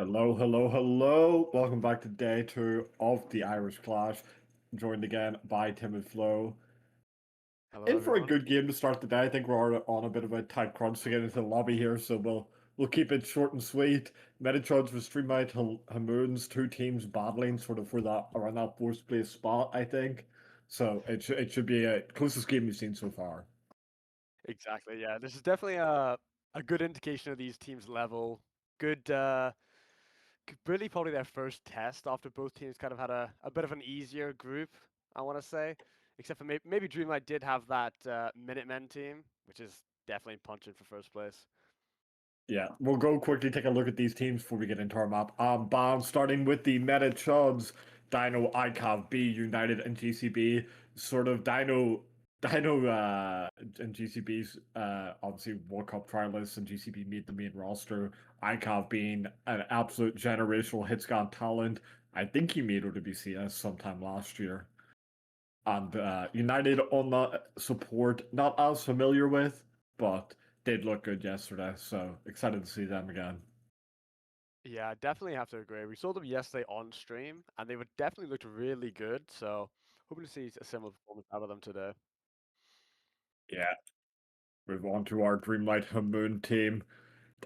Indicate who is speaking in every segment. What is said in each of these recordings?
Speaker 1: Hello, hello, hello. Welcome back to day two of the Irish Clash. Joined again by TimidFlow.
Speaker 2: Hello,
Speaker 1: In for a
Speaker 2: everyone.
Speaker 1: good game to start the day. I think we're on a bit of a tight crunch to get into the lobby here, so we'll keep it short and sweet. Metachudz with Streamlight Hamooonds, two teams battling sort of for that around that fourth place spot, I think. So it should be a closest game we've seen so far.
Speaker 2: Exactly. Yeah, this is definitely a good indication of these teams' level. Good, really probably their first test after both teams kind of had a bit of an easier group. I want to say, except for maybe Dreamlight did have that Minutemen team, which is definitely punching for first place.
Speaker 1: Yeah, we'll go quickly take a look at these teams before we get into our map. Bound starting with the Metachudz, Dino, ICAV, B, United, and GCB. Sort of Dino, and GCB's obviously World Cup trialists, and GCB made the main roster. ICAV being an absolute generational hitscan talent. I think he made OWCS sometime last year. And United on that support, not as familiar with, but did look good yesterday. So excited to see them again.
Speaker 2: Yeah, I definitely have to agree. We saw them yesterday on stream, and they would definitely looked really good. So hoping to see a similar performance out of them today.
Speaker 1: Yeah. Move on to our Dreamlight Hamoon team.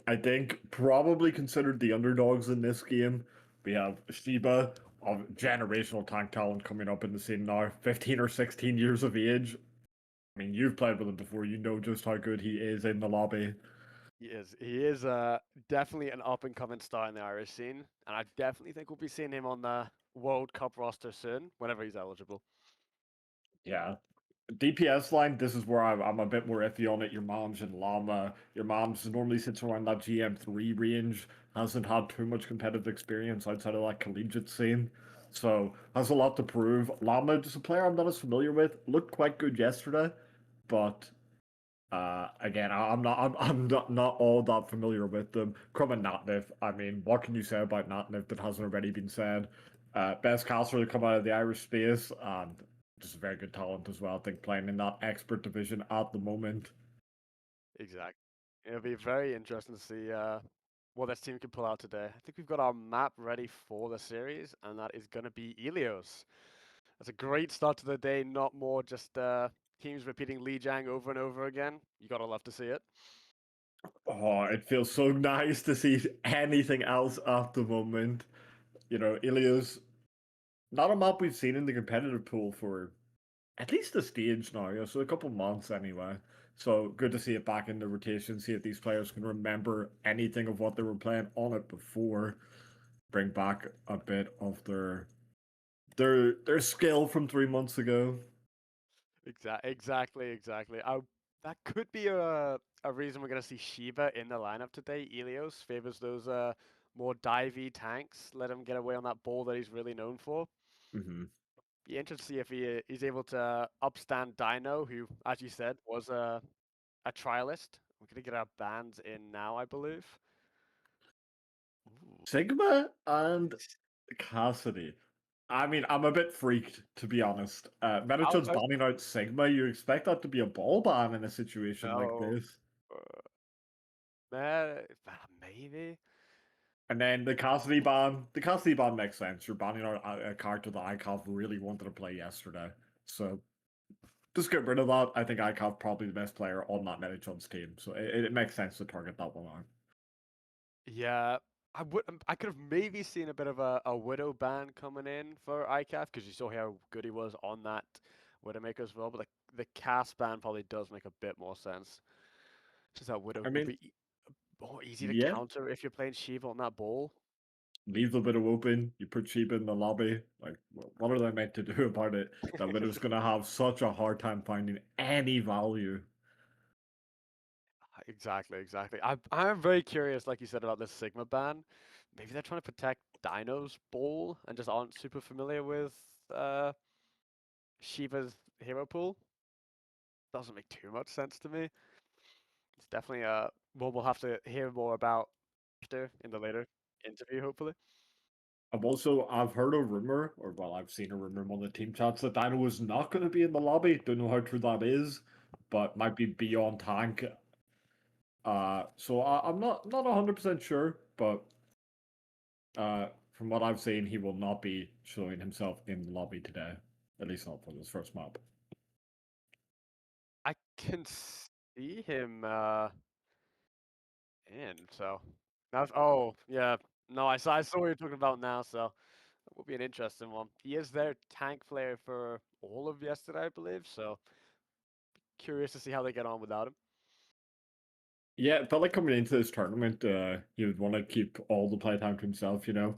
Speaker 1: I think probably considered the underdogs in this game. We have Shiba, of generational tank talent coming up in the scene now, 15 or 16 years of age. I mean, you've played with him before, you know just how good he is in the lobby.
Speaker 2: He is definitely an up and coming star in the Irish scene, and I definitely think we'll be seeing him on the World Cup roster soon, whenever he's eligible.
Speaker 1: Yeah. DPS line, this is where I'm a bit more iffy on it. Your mom's and Llama. Your mom's normally sits around that GM3 range, hasn't had too much competitive experience outside of that collegiate scene. So has a lot to prove. Llama, just a player I'm not as familiar with, looked quite good yesterday, but again, I'm not all that familiar with them. Crumb and natnnif. I mean, what can you say about natnnif that hasn't already been said? Best caster to come out of the Irish space, and just a very good talent as well. I think playing in that expert division at the moment.
Speaker 2: Exactly. It'll be very interesting to see what this team can pull out today. I think we've got our map ready for the series, and that is going to be Ilios. That's a great start to the day, not more just teams repeating Lijiang over and over again. You gotta love to see it.
Speaker 1: Oh, it feels so nice to see anything else at the moment. You know, Ilios, not a map we've seen in the competitive pool for at least a stage now, yeah, so a couple months anyway. So good to see it back in the rotation, see if these players can remember anything of what they were playing on it before, bring back a bit of their skill from 3 months ago.
Speaker 2: Exactly. That could be a reason we're gonna see Shiba in the lineup today. Ilios favors those more divey tanks. Let him get away on that ball that he's really known for.
Speaker 1: Hmm.
Speaker 2: Be interested to see if he's able to upstand Dino, who, as you said, was a trialist. We're gonna get our bands in now, I believe. Ooh.
Speaker 1: Sigma and Cassidy. I mean, I'm a bit freaked, to be honest. Metachud's
Speaker 2: I
Speaker 1: banning out Sigma. You expect that to be a ball ban in a situation like
Speaker 2: no,
Speaker 1: this.
Speaker 2: uh, man, maybe.
Speaker 1: And then the Cassidy ban makes sense. You're banning out a character that ICAV really wanted to play yesterday. So just get rid of that. I think ICAV probably the best player on that Metachud's team. So it makes sense to target that one out.
Speaker 2: Yeah, I could have maybe seen a bit of a Widow ban coming in for ICAF because you saw how good he was on that Widowmaker as well. But the cast ban probably does make a bit more sense. Just that Widow
Speaker 1: I
Speaker 2: would
Speaker 1: mean,
Speaker 2: be more easy to
Speaker 1: yeah,
Speaker 2: counter if you're playing Shiva on that ball.
Speaker 1: leave the Widow open. You put Sheba in the lobby. Like, what are they meant to do about it? That Widow's going to have such a hard time finding any value.
Speaker 2: Exactly. I'm very curious, like you said, about this Sigma ban. Maybe they're trying to protect Dino's ball and just aren't super familiar with uh Shiva's hero pool. Doesn't make too much sense to me. It's definitely what we'll have to hear more about after in the later interview, hopefully.
Speaker 1: I've heard a rumor, or well, I've seen a rumor on the team chats that Dino is not going to be in the lobby. Don't know how true that is, but might be beyond tank. So I'm not 100% sure, but From what I've seen, he will not be showing himself in the lobby today. At least not for this first map.
Speaker 2: I can see him in, so that's yeah. No, I saw what you're talking about now, so it will be an interesting one. He is their tank player for all of yesterday, I believe, so curious to see how they get on without him.
Speaker 1: Yeah, it felt like coming into this tournament, he would want to keep all the playtime to himself, you know?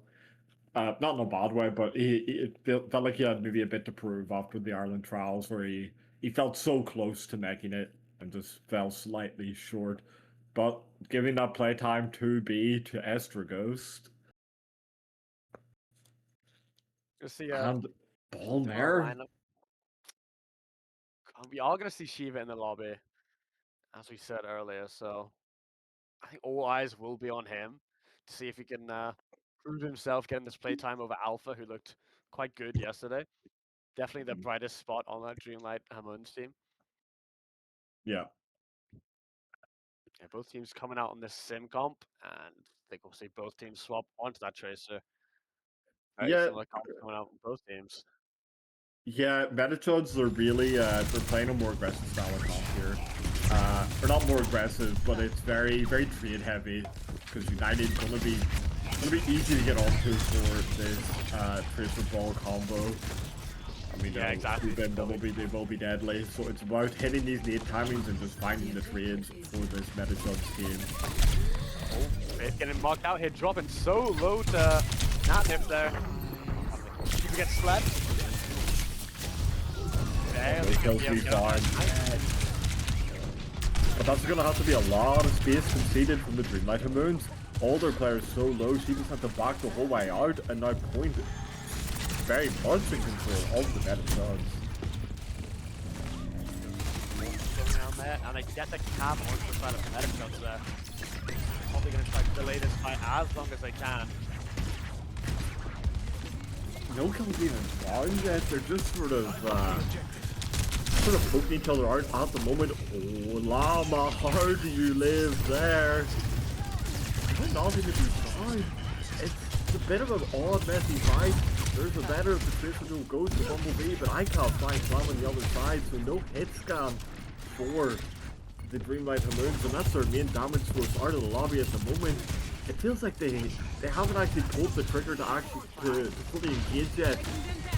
Speaker 1: Not in a bad way, but it felt like he had maybe a bit to prove after the Ireland trials where he felt so close to making it and just fell slightly short. But giving that playtime to B to Estraghost
Speaker 2: Let's see
Speaker 1: and Ball
Speaker 2: the
Speaker 1: Mare.
Speaker 2: lineup. We are gonna see Shiva in the lobby, as we said earlier, so I think all eyes will be on him to see if he can prove himself getting this playtime over Alpha, who looked quite good yesterday. Definitely the brightest spot on that Dreamlight Hamooonds team.
Speaker 1: Yeah.
Speaker 2: Yeah, both teams coming out on this sim comp, and I think we'll see both teams swap onto that Tracer. Very
Speaker 1: Yeah,
Speaker 2: similar comp coming out from both teams.
Speaker 1: yeah, Metachudz are really they're playing a more aggressive style of comp here. Or not more aggressive, but it's very, very trade heavy because United's gonna be easy to get onto for this Tracer Ball combo. I mean,
Speaker 2: Yeah, exactly.
Speaker 1: Then they will be deadly. So it's about hitting these nade timings and just finding the trades for this Metachudz team.
Speaker 2: Oh, it's getting marked out here, dropping so low to natnnif there. He gets slept.
Speaker 1: But that's going to have to be a lot of space conceded from the Dreamlight Hamooonds. All their players so low, she just had to back the whole way out, and now Point very much in control of the Metachudz.
Speaker 2: And I get the cap onto the side of the Metachudz there. Probably going to try to delay this fight as long as they can.
Speaker 1: No kills even found yet. They're just sort of poking each other out at the moment. Oh, Llama, how do you live there? I'm not going to be fine. It's a bit of an odd, messy fight. There's a better if the Tracer goes to Bumblebee, but I can't find Slam on the other side, so no hit scan for the Dreamlight Hamooonds, and that's their main damage source out of the lobby at the moment. It feels like they haven't actually pulled the trigger to actually to fully engage yet,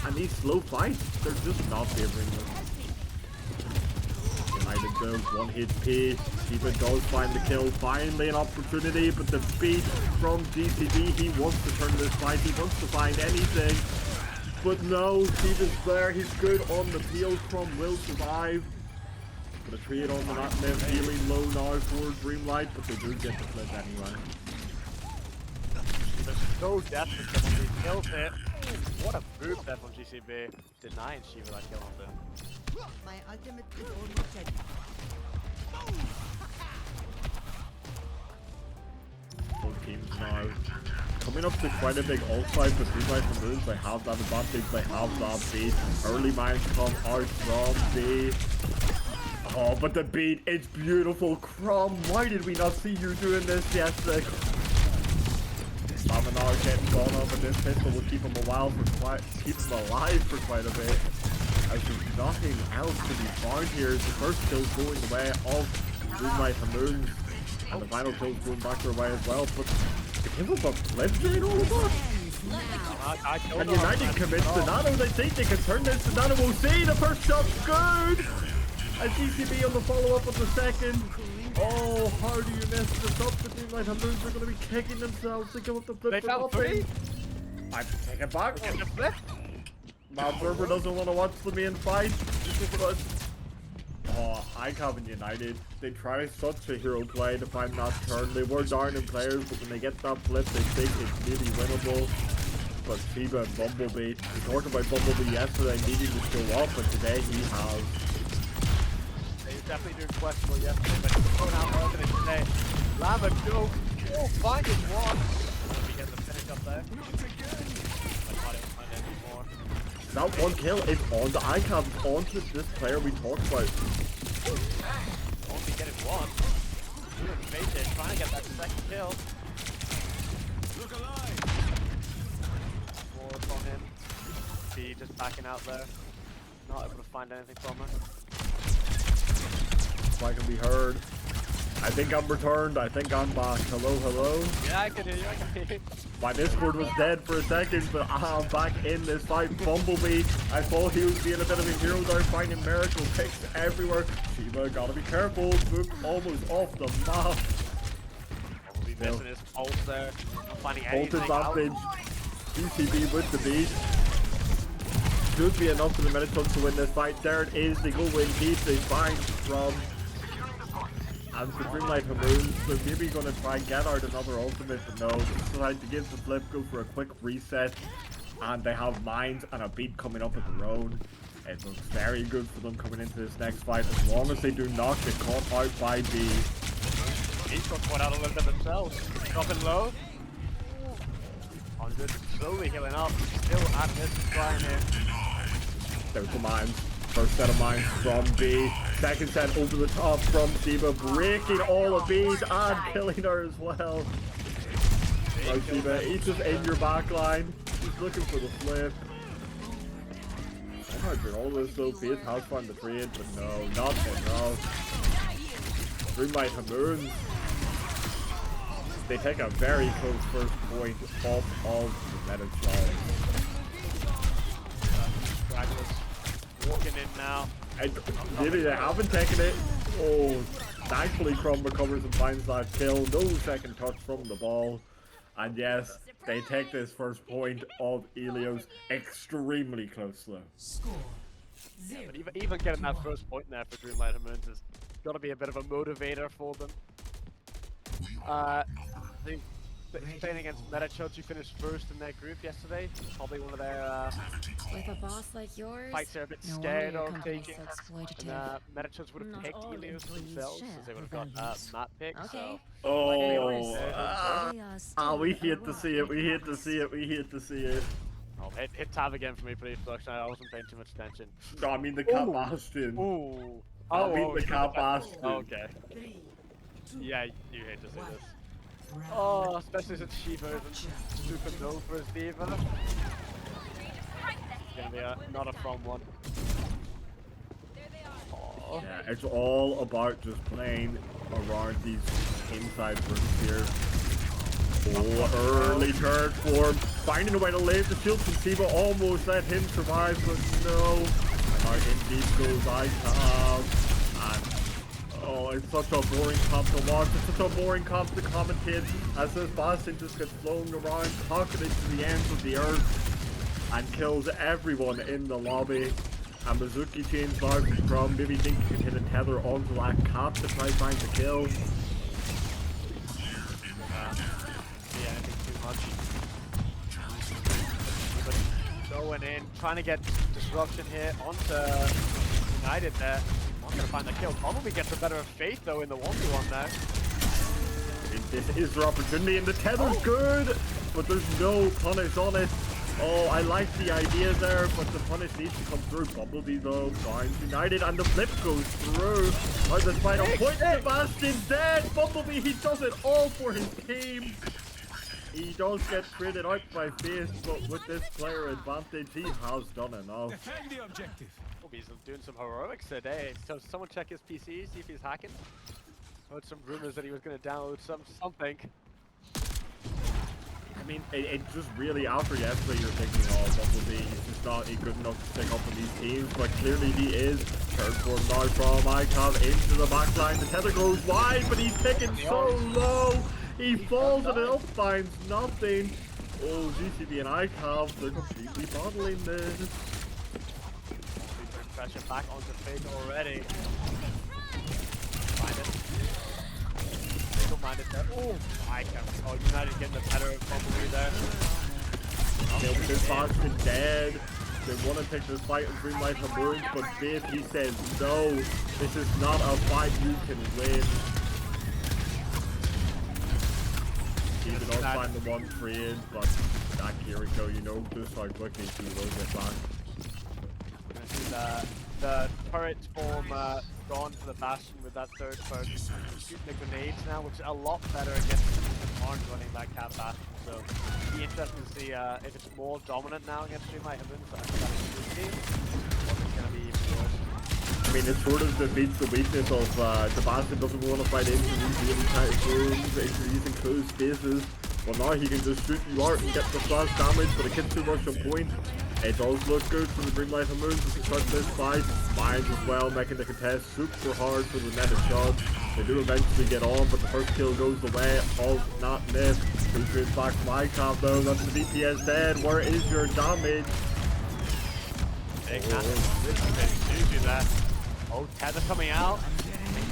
Speaker 1: and these slow fights, they're just not favoring them. United does 1 HP, Steven does find the kill, finally an opportunity, but the beat from GCB, he wants to turn this fight, he wants to find anything, but no, Steven's there, he's good on the peel from will survive. But a trade on the natnnif, feeling low now for Dreamlight, but they do get the flip anyway.
Speaker 2: They're so desperate to when he kills it. What a move there from GCB. Denying Shiva that kill on them.
Speaker 3: My ultimate is almost ready.
Speaker 1: Both teams now coming up to quite a big ult fight, but Dreamlight Hamooonds, they have that advantage, they have that beat. Early mines come out from the... Oh, but the beat, it's beautiful. Crom, why did we not see you doing this yesterday? Laminar getting gone over this pistol will keep him alive for quite a bit. As there's nothing else to be found here. The first kill going the way of Dreamlight Hamooonds, and the final kill going back their way as well. But the kill up a flip during all of that. And United commits to Nano. They think they can turn this to Nano. We'll see. The first shot's good. And GCB on the follow-up of the second. Oh, how do you mess this up? The Dreamlight Hamooonds are going to be kicking themselves to give up the flip.
Speaker 2: They found 3.
Speaker 1: I take it back.
Speaker 2: Get the flip.
Speaker 1: Now Berber doesn't want to watch the main fight. Oh, ICAV and United, they try such a hero play to find that turn. They were down in players, but when they get that flip, they think it's really winnable. But Shiva and Bumblebee, we talked about Bumblebee yesterday needing to show up, but today he has.
Speaker 2: He's definitely doing questionable yesterday, but he's going out more than today. Lama, go find his one. He gets the finish up there. I thought it was anymore.
Speaker 1: That one kill is on the ICAV, it's onto this player we talked about.
Speaker 2: Only getting one. Doing face it, trying to get that second kill.
Speaker 4: Look alive.
Speaker 2: GG just backing out there. Not able to find anything from her.
Speaker 1: If I can be heard. I think I'm returned. I think I'm back. Hello, hello.
Speaker 2: Yeah, I can hear you. I can hear you.
Speaker 1: My Discord was dead for a second, but I'm back in this fight. Bumblebee, I thought he was being a bit of a hero there, finding miracle picks everywhere. Shiva, gotta be careful. Book almost off the map.
Speaker 2: Probably missing his pulse there. Not finding
Speaker 1: Ult
Speaker 2: anything out.
Speaker 1: advantage. UCB with the beat. Should be enough for the Metachudz to win this fight. There it is. They go in deep. They find from. And the Dreamlight Hamooonds, so maybe gonna try and get out another ultimate, but no, just decide to give the flip, go for a quick reset, and they have mines and a beat coming up of their own. It looks very good for them coming into this next fight, as long as they do not get caught out by B.
Speaker 2: He's got caught out a little bit themselves. Dropping low. Untitled slowly healing up. Still at this trying here.
Speaker 1: There's the mines. First set of mines from B. Second set over the top from Shiva, breaking all of B's and killing her as well. Right, Shiva, he's just in your back line. He's looking for the flip. I might all this though. Faith has found the trade, but no, not enough. Dreamlight Hamooonds. They take a very close first point off of the Metachudz.
Speaker 2: Walking in now.
Speaker 1: And maybe they haven't taken it. Oh, thankfully Crumb recovers and finds that kill. No second touch from the ball. And yes, they take this first point of Ilios extremely closely.
Speaker 2: Yeah, but even getting that first point there for Dreamlight Hamooonds has got to be a bit of a motivator for them. I think playing against Metachudz, who finished first in their group yesterday. Probably one of their
Speaker 4: With a boss like yours,
Speaker 2: fights they're a bit
Speaker 4: no
Speaker 2: scared
Speaker 4: wonder your
Speaker 2: of
Speaker 4: company's
Speaker 2: taking.
Speaker 4: so exploitative.
Speaker 2: And Metachudz would have
Speaker 4: Not
Speaker 2: picked
Speaker 4: all
Speaker 2: Ilios
Speaker 4: employees
Speaker 2: themselves,
Speaker 4: share
Speaker 2: since they would have
Speaker 4: your
Speaker 2: got
Speaker 4: values.
Speaker 2: Matt pick.
Speaker 4: Okay.
Speaker 1: We hate to see it, we hate to see it, we hate to see it.
Speaker 2: Oh, hit tab again for me, please, Production. I wasn't paying too much attention.
Speaker 1: No, I mean the Cat Bastion.
Speaker 2: Ooh.
Speaker 1: I mean the Cat Bastion.
Speaker 2: Oh, okay. Yeah, you hate to see this. Oh, especially since Shiva isn't super known for his diva. It's gonna be not a from one. Oh.
Speaker 1: Yeah, it's all about just playing around these inside bursts here. Oh, early turret form, finding a way to lay the shield from Shiva, almost let him survive, but no. Now in deep goes Icab, and oh, it's such a boring comp to watch, it's such a boring comp to commentate, as this Bastion just gets flown around, pocketed to the ends of the earth, and kills everyone in the lobby. And Mizuki chains large from maybe think you can hit a tether onto that cap to try and find the kill.
Speaker 2: Yeah, anything too much. But going in, trying to get disruption here onto United there. Not gonna find the kill. Probably gets the better of Faith though in the 1v1 now.
Speaker 1: This is their opportunity, and the tether's good, but there's no punish on it. Oh, I like the idea there, but the punish needs to come through. Bumblebee though finds United, and the flip goes through. Oh, the final point, Sebastian's dead. Bumblebee, he does it all for his team. He does get traded out by Faith, but with this player advantage, he has done enough.
Speaker 5: Defend the objective.
Speaker 2: Oh, he's doing some heroics today. So someone check his PC, see if he's hacking. Heard some rumors that he was going to download something.
Speaker 1: I mean, it's just really after yesterday you're thinking, oh, Bumblebee, he's just not good enough to pick up on these teams, but clearly he is. Third form now from Icab into the backline. The tether goes wide, but he's picking so low. He falls and it up finds nothing. Oh, GCB and Icab, they're completely bottling this.
Speaker 2: Pressure back onto Faith already. Find it. Don't mind it there. Oh, Icab. Oh, United getting the better of Bumblebee there.
Speaker 1: This Bastion dead. They want to take this fight in Dreamlight Hamooonds, but Faith, he says no. This is not a fight you can win. He does find the one trade, but that Kiriko, you know just how quickly she will get back.
Speaker 2: The turret form gone for the Bastion with that third turret. Shooting the grenades now, which is a lot better against Orange running that Cat Bastion. So it'll be interesting to see if it's more dominant now against Dreamlight Hamooonds and that exclusivity, or if it's going to be even worse.
Speaker 1: I mean, it sort of defeats the weakness of the Bastion doesn't want to fight into these Untitled Rooms, into these enclosed spaces. Well, now he can just shoot you out and get the flash damage, but it gets too much on point. It does look good for the Dreamlight Hamooonds as they start this fight. Mines as well, making the contest super hard for the Metachudz. They do eventually get on, but the first kill goes the way of natnnif. Who trades back from ICAV though, that's the DPS dead. Where is your damage?
Speaker 2: Big natnnif do that. Oh, Tether coming out.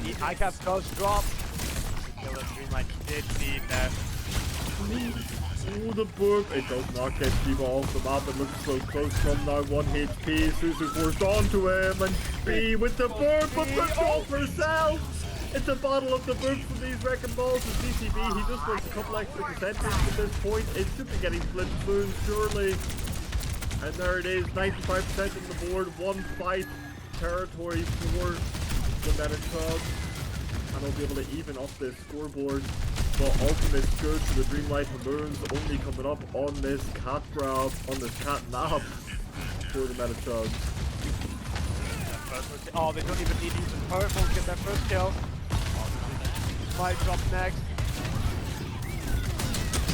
Speaker 2: The ICAP does drop. The kill that Dreamlight did need there.
Speaker 1: Oh, the burp. It does not get Shiva off the map. It looks so close from now. 1 HP. Suzu forced onto him. And B with the burp, but the drop herself. It's a battle of the burps from these wrecking balls. With DCB, he just wants a couple extra percentage at this point. It should be getting flipped soon, surely. And there it is. 95% on the board. 1 fight territory for the Metachudz. And they'll be able to even up this scoreboard. But ultimate's good for the Dreamlight Hamooonds, only coming up on this cat grab, on this cat nap for the Metachudz.
Speaker 2: Oh, they don't even need to use the powerful to get that first kill. Might drop next.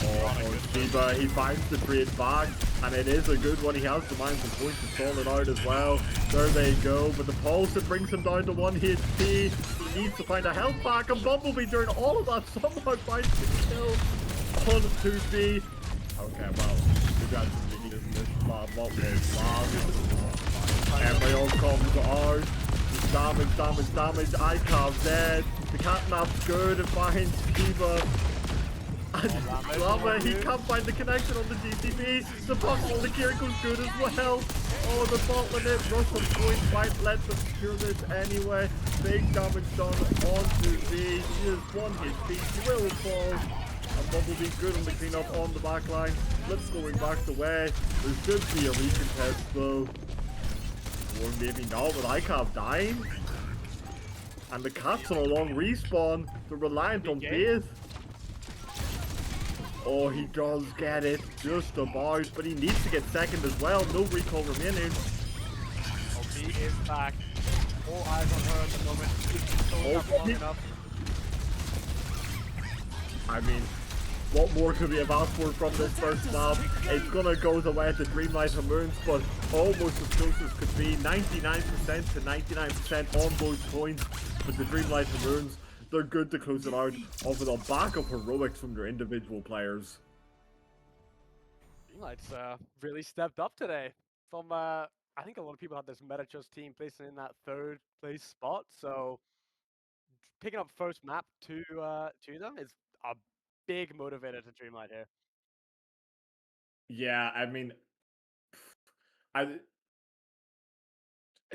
Speaker 1: Oh, Shiba, he finds the trade back, and it is a good one. He has the mines and points to stall it out as well. There they go, but the pulse, it brings him down to 1 HP. He needs to find a health back, and Bumblebee during all of that somehow finds the kill on 2B. Okay, well, we got some videos in this spot. What was last? Everybody comes ours. Damage. ICAV dead. The catnap's good and finds Shiba. And Lava, he can't find the connection on the GTB. The box on the Kiriko's good as well. Oh, the bottom it. Rush on point fight. Let them secure this anyway. Big damage done onto B. She is 1 HP. She will fall. And Bumblebee good on the cleanup on the back line. Flips going back the way. There should be a recontest though. Or maybe not with ICAV dying. And the cat's on a long respawn. They're reliant on base. Oh, he does get it, just about, but he needs to get second as well. No recall remaining.
Speaker 2: Oh, B is back. All eyes on her at the moment. Long enough.
Speaker 1: I mean, what more could we have asked for from this first map? It's gonna go the way of the Dreamlight Hamooonds, but almost as close as could be. 99% to 99% on both points with the Dreamlight Hamooonds. They're good to close it out off of the back of heroics from their individual players.
Speaker 2: Dreamlight's really stepped up today. From I think a lot of people had this Metachudz team placing in that 3rd place spot, so picking up first map to them is a big motivator to Dreamlight here.
Speaker 1: Yeah, I mean,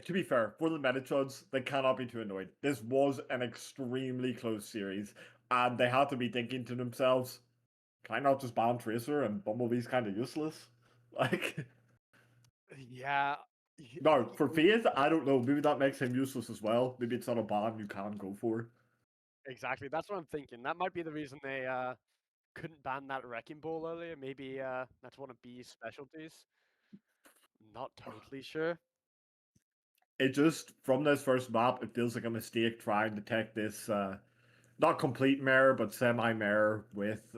Speaker 1: to be fair, for the Metachudz, they cannot be too annoyed. This was an extremely close series, and they had to be thinking to themselves, can I not just ban Tracer and Bumblebee's kind of useless? Like,
Speaker 2: Yeah.
Speaker 1: no, for FaZe, I don't know. Maybe that makes him useless as well. Maybe it's not a ban you can go for.
Speaker 2: Exactly. That's what I'm thinking. That might be the reason they couldn't ban that Wrecking Ball earlier. Maybe that's one of B's specialties. Not totally sure.
Speaker 1: It just, from this first map, it feels like a mistake trying to take this, not complete mirror, but semi-mirror with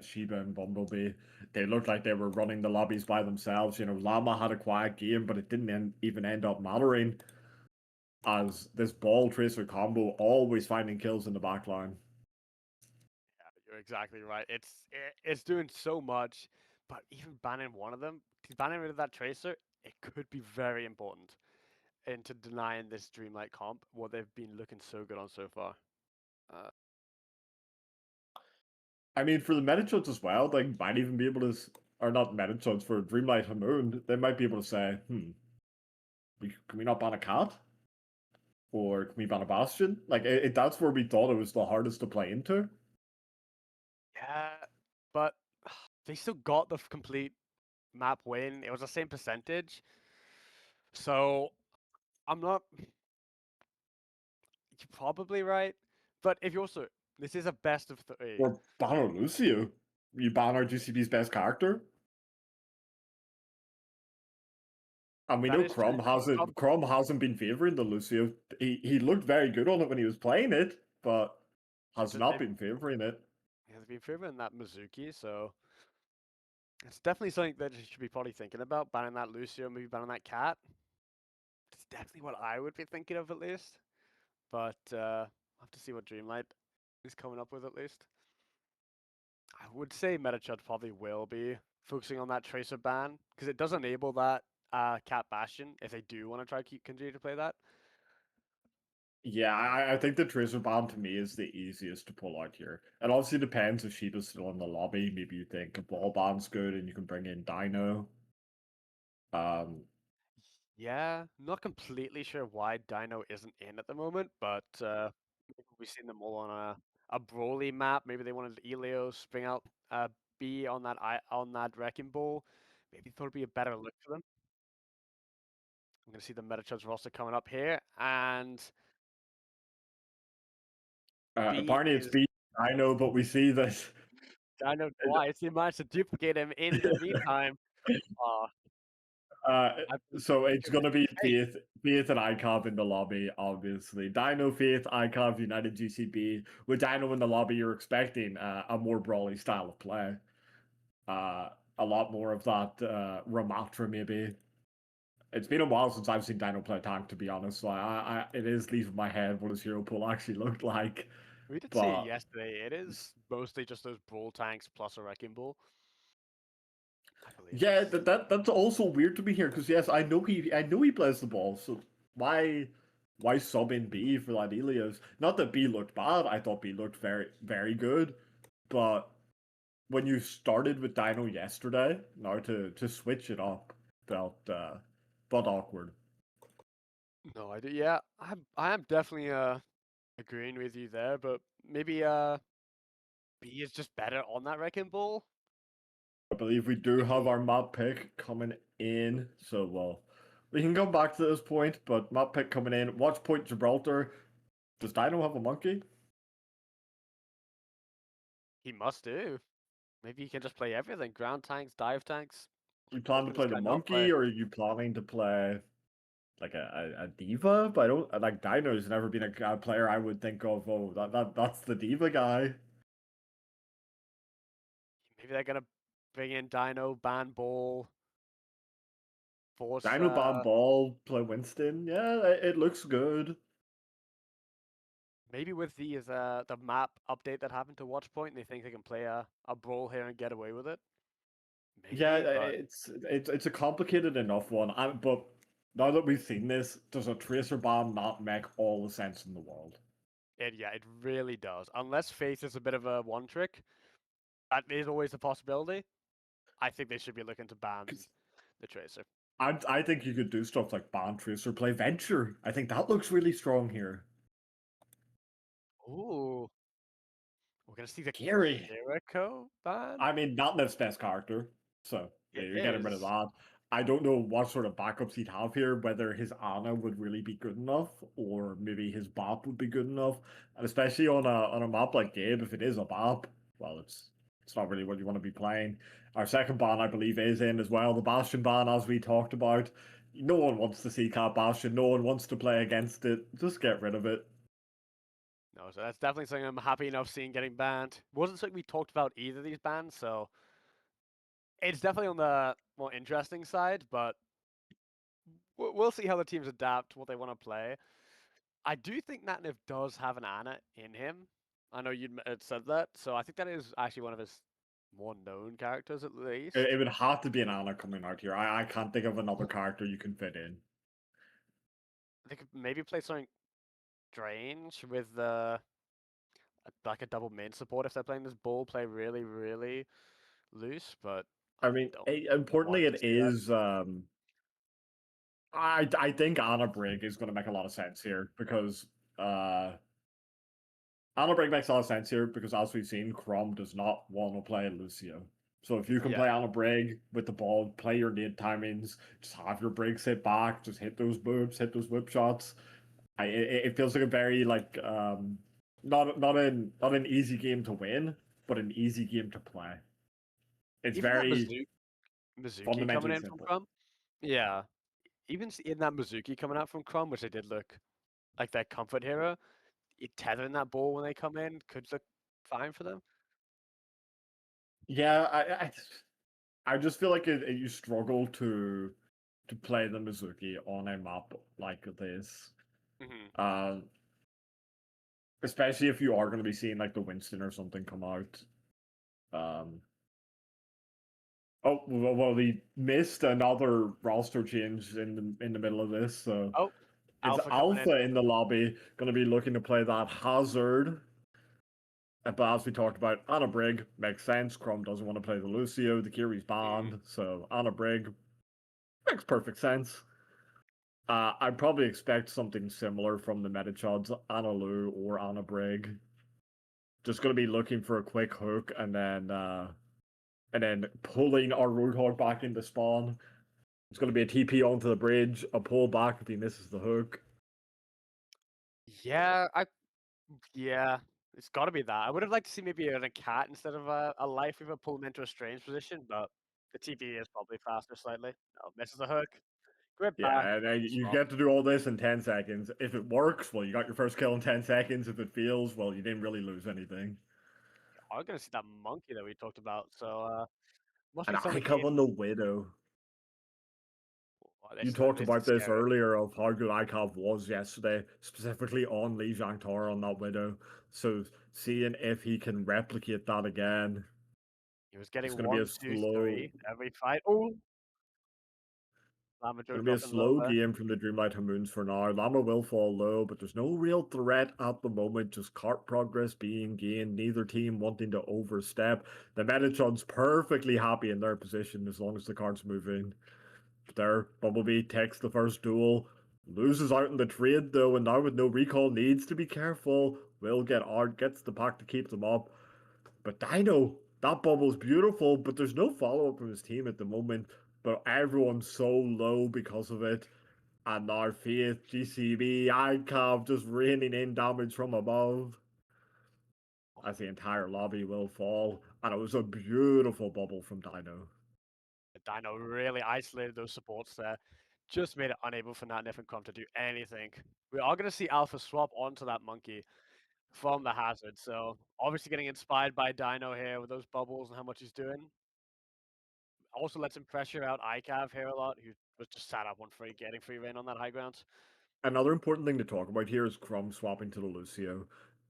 Speaker 1: Shiba and Bumblebee. They looked like they were running the lobbies by themselves. You know, Llama had a quiet game, but it didn't even end up mattering, as this ball tracer combo always finding kills in the back line.
Speaker 2: Yeah, you're exactly right. It's doing so much, but even banning one of them, banning rid of that tracer, it could be very important into denying this Dreamlight comp, what they've been looking so good on so far.
Speaker 1: I mean, for the Metachudz as well, they might even be able to, or not Metachudz, for Dreamlight Hamoon, they might be able to say, can we not ban a cat? Or can we ban a Bastion? Like, that's where we thought it was the hardest to play into.
Speaker 2: Yeah, but they still got the complete map win. It was the same percentage. So, I'm not... You're probably right. But if you also... This is a best of 3.
Speaker 1: Or ban a Lucio. you ban our GCB's best character. And we
Speaker 2: That
Speaker 1: know
Speaker 2: is true.
Speaker 1: Crom hasn't been favoring the Lucio. He looked very good on it when he was playing it, but has
Speaker 2: So
Speaker 1: not
Speaker 2: they've-
Speaker 1: been favoring it.
Speaker 2: He has been favoring that Mizuki, so it's definitely something that you should be probably thinking about, banning that Lucio, maybe banning that cat. It's definitely what I would be thinking of at least. But I'll have to see what Dreamlight is coming up with at least. I would say Metachudz probably will be focusing on that Tracer ban, because it does enable that Cat Bastion if they do want to try to continue to play that.
Speaker 1: Yeah, I think the Tracer ban to me is the easiest to pull out here. It obviously depends if Sheba's still in the lobby. Maybe you think a ball ban's good and you can bring in Dino.
Speaker 2: Yeah, not completely sure why Dino isn't in at the moment, but we've seen them all on a Broly map. Maybe they wanted Elios bring out B on that Wrecking Ball. Maybe thought it'd be a better look for them. I'm gonna see the Metachudz roster coming up here, and B
Speaker 1: apparently it's
Speaker 2: is
Speaker 1: B Dino, but we see that
Speaker 2: Dino twice. He managed to duplicate him in the meantime.
Speaker 1: Uh,
Speaker 2: I've been
Speaker 1: so it's
Speaker 2: thinking
Speaker 1: gonna be
Speaker 2: hey,
Speaker 1: Faith and ICOV in the lobby, obviously. Dino, Faith, ICOV, United GCB. With Dino in the lobby, you're expecting a more brawly style of play. A lot more of that Ramatra, maybe. It's been a while since I've seen Dino play tank, to be honest. So it is leaving my head what his hero pool actually looked like.
Speaker 2: we did see it
Speaker 1: But
Speaker 2: yesterday. It is mostly just those Brawl tanks plus a Wrecking Ball. I believe.
Speaker 1: yeah, that's also weird to me here because yes, I know he plays the ball. So why sub in B for that Elios? Not that B looked bad. I thought B looked very very good, but when you started with Dino yesterday, now to switch it up felt felt awkward.
Speaker 2: No, I do. Yeah, I am definitely agreeing with you there, but maybe B is just better on that Wrecking Ball.
Speaker 1: I believe we do have our map pick coming in, so well, we can come back to this point. But map pick coming in. Watch point Gibraltar. Does Dino have a monkey?
Speaker 2: He must do. Maybe he can just play everything: ground tanks, dive tanks.
Speaker 1: You plan to
Speaker 2: What can this
Speaker 1: play the
Speaker 2: guy not play?
Speaker 1: monkey, or are you planning to play like a diva? But I don't like Dino's never been a player I would think of. Oh, that's the diva guy.
Speaker 2: Maybe they're gonna bring in Dino, ban Ball, force.
Speaker 1: Dino ban ball, play Winston. Yeah, it looks good.
Speaker 2: Maybe with the map update that happened to Watchpoint, they think they can play a Brawl here and get away with it. Maybe,
Speaker 1: Yeah,
Speaker 2: but
Speaker 1: it's a complicated enough one. But now that we've seen this, does a tracer ban not make all the sense in the world?
Speaker 2: it really does. Unless Faith is a bit of a one trick, that is always a possibility. I think they should be looking to ban
Speaker 1: 'Cause
Speaker 2: the Tracer.
Speaker 1: I think you could do stuff like ban tracer, play venture. I think that looks really strong here.
Speaker 2: Ooh, we're gonna see the
Speaker 1: Gary.
Speaker 2: Kiriko ban.
Speaker 1: I mean, natnnif's best character, so yeah,
Speaker 2: It
Speaker 1: you're getting rid of
Speaker 2: is.
Speaker 1: that. I don't know what sort of backups he'd have here, whether his Ana would really be good enough, or maybe his BAP would be good enough. And especially on a map like Gabe, if it is a BAP, well, it's not really what you want to be playing. Our second ban, I believe, is in as well. The Bastion ban, as we talked about. No one wants to see Cat Bastion. No one wants to play against it. Just get rid of it.
Speaker 2: No, so that's definitely something I'm happy enough seeing getting banned. Wasn't something we talked about either of these bans, so it's definitely on the more interesting side. But we'll see how the teams adapt, what they want to play. I do think natnnif does have an Ana in him. I know you had said that, so I think that is actually one of his more known characters at least.
Speaker 1: It would have to be an Ana coming out here. I can't think of another character you can fit in.
Speaker 2: They could maybe play something strange with like a double main support if they're playing this ball play really, really loose, but
Speaker 1: I mean,
Speaker 2: don't
Speaker 1: importantly,
Speaker 2: want to
Speaker 1: it
Speaker 2: see that.
Speaker 1: is. I think Anna Brig is going to make a lot of sense here because Anna Brig makes a lot of sense here because as we've seen, Crom does not want to play Lucio. So if you can
Speaker 2: Yeah.
Speaker 1: play Anna Brig with the ball, play your nade timings, just have your Brig sit back, just hit those boobs, hit those whip shots. It feels like a very like not an easy game to win, but an easy game to play. It's
Speaker 2: Even that
Speaker 1: very
Speaker 2: Mizuki coming
Speaker 1: fundamentally
Speaker 2: in from
Speaker 1: simple.
Speaker 2: Crumb. Yeah. Even in that Mizuki coming out from Crumb, which they did look like their comfort hero, tethering that ball when they come in could look fine for them.
Speaker 1: Yeah, I just feel like you struggle to play the Mizuki on a map like this.
Speaker 2: Mm-hmm.
Speaker 1: Especially if you are going to be seeing like the Winston or something come out. Oh well, we missed another roster change in the middle of this, so
Speaker 2: Oh,
Speaker 1: it's
Speaker 2: Alpha coming in.
Speaker 1: Alpha in the lobby going to be looking to play that Hazard. But as we talked about, Anna Brig makes sense. Chrome doesn't want to play the Lucio. The Kiri's banned, so Anna Brig makes perfect sense. I'd probably expect something similar from the Metachudz, Anna Lu or Anna Brig. Just going to be looking for a quick hook and then pulling our Roadhog back into spawn. It's going to be a TP onto the bridge, a pull back if he misses the hook.
Speaker 2: Yeah, it's got to be that. I would have liked to see maybe a cat instead of a life weaver pull him into a strange position, but the TP is probably faster slightly. No, misses the hook. Grip back.
Speaker 1: Yeah, and then you
Speaker 2: Swap.
Speaker 1: get to do all this in 10 seconds. If it works, well, you got your first kill in 10 seconds. If it fails, well, you didn't really lose anything.
Speaker 2: I'm gonna see that monkey that we talked about. So must
Speaker 1: And
Speaker 2: be
Speaker 1: I
Speaker 2: something
Speaker 1: come
Speaker 2: in.
Speaker 1: on the Widow.
Speaker 2: Oh,
Speaker 1: You
Speaker 2: this
Speaker 1: talked
Speaker 2: is
Speaker 1: about this
Speaker 2: scary.
Speaker 1: earlier of how good ICAV was yesterday, specifically on Li Jiangtar on that Widow. So seeing if he can replicate that again.
Speaker 2: He was
Speaker 1: It's
Speaker 2: getting
Speaker 1: going to be
Speaker 2: 1,
Speaker 1: a
Speaker 2: 2,
Speaker 1: slow,
Speaker 2: 3 every fight. Oh, Lamajo
Speaker 1: going to be a
Speaker 2: dropping low
Speaker 1: slow
Speaker 2: there.
Speaker 1: game from the Dreamlight Hamooonds for now. Llama will fall low, but there's no real threat at the moment. Just cart progress being gained. Neither team wanting to overstep. The Metachud's perfectly happy in their position as long as the cards move in. There, Bumblebee takes the first duel. Loses out in the trade though, and now with no recall needs to be careful. Will get out, gets the pack to keep them up. But Dino, that bubble's beautiful, but there's no follow-up from his team at the moment. But everyone's so low because of it. And our Faith, GCB, ICAV just raining in damage from above. As the entire lobby will fall. And it was a beautiful bubble from Dino.
Speaker 2: Dino really isolated those supports there. Just made it unable for natnnif and Crumb to do anything. We are going to see Alpha swap onto that monkey from the hazard. So obviously getting inspired by Dino here with those bubbles and how much he's doing. Also lets him pressure out ICAV here a lot, who was just sat up on free, getting free reign on that high ground.
Speaker 1: Another important thing to talk about here is Crumb swapping to the Lucio.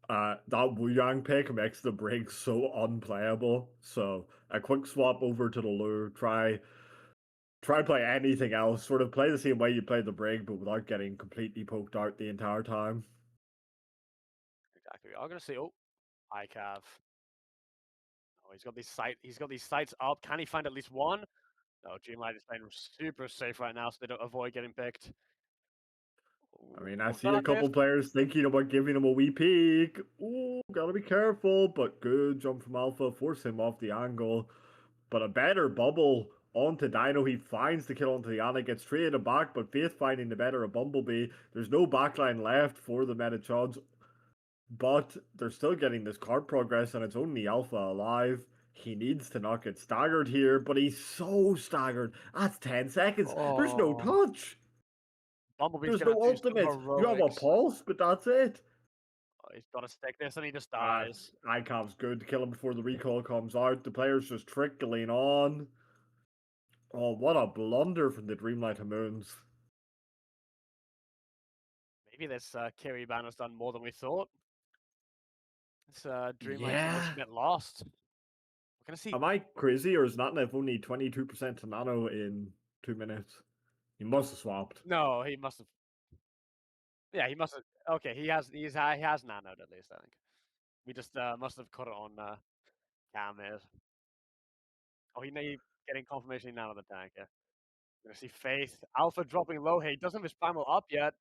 Speaker 1: That Wu Yang pick makes the Brig so unplayable. So a quick swap over to the Lu, try play anything else. Sort of play the same way you play the Brig, but without getting completely poked out the entire time.
Speaker 2: Exactly. We are going to see, ICAV. Oh, he's got these sights up. Can he find at least one? No, Dreamlight is playing super safe right now, so they don't avoid getting picked.
Speaker 1: I mean, I
Speaker 2: Ooh,
Speaker 1: see a couple players thinking about giving him a wee peek. Ooh, gotta be careful, but good jump from Alpha, force him off the angle. But a better bubble onto Dino. He finds the kill onto the Ana, gets traded back, but Faith finding the better of Bumblebee. There's no backline left for the Metachudz, but they're still getting this card progress, and it's only Alpha alive. He needs to not get staggered here, but he's so staggered. That's 10 seconds. There's no touch.
Speaker 2: Bumblebee's
Speaker 1: There's
Speaker 2: gonna
Speaker 1: no
Speaker 2: do some
Speaker 1: ultimates. You have a
Speaker 2: heroics.
Speaker 1: pulse, but that's it.
Speaker 2: Oh, he's got to stick this and he just dies.
Speaker 1: ICAV's good to kill him before the recall comes out. The player's just trickling on. Oh, what a blunder from the Dreamlight Hamooonds.
Speaker 2: Maybe this Kiri ban has done more than we thought. This Dreamlight team looks
Speaker 1: Yeah.
Speaker 2: a bit lost. We're gonna see.
Speaker 1: Am I crazy, or is natnnif only 22% to nano in 2 minutes? He must have swapped.
Speaker 2: No, he must have. Yeah, he must have. Okay, he has nanoed at least. I think we just must have cut it on cam here. Oh, he getting confirmation he nanoed the tank. Yeah. We're gonna see Faith Alpha dropping low here. He doesn't have his primal up yet.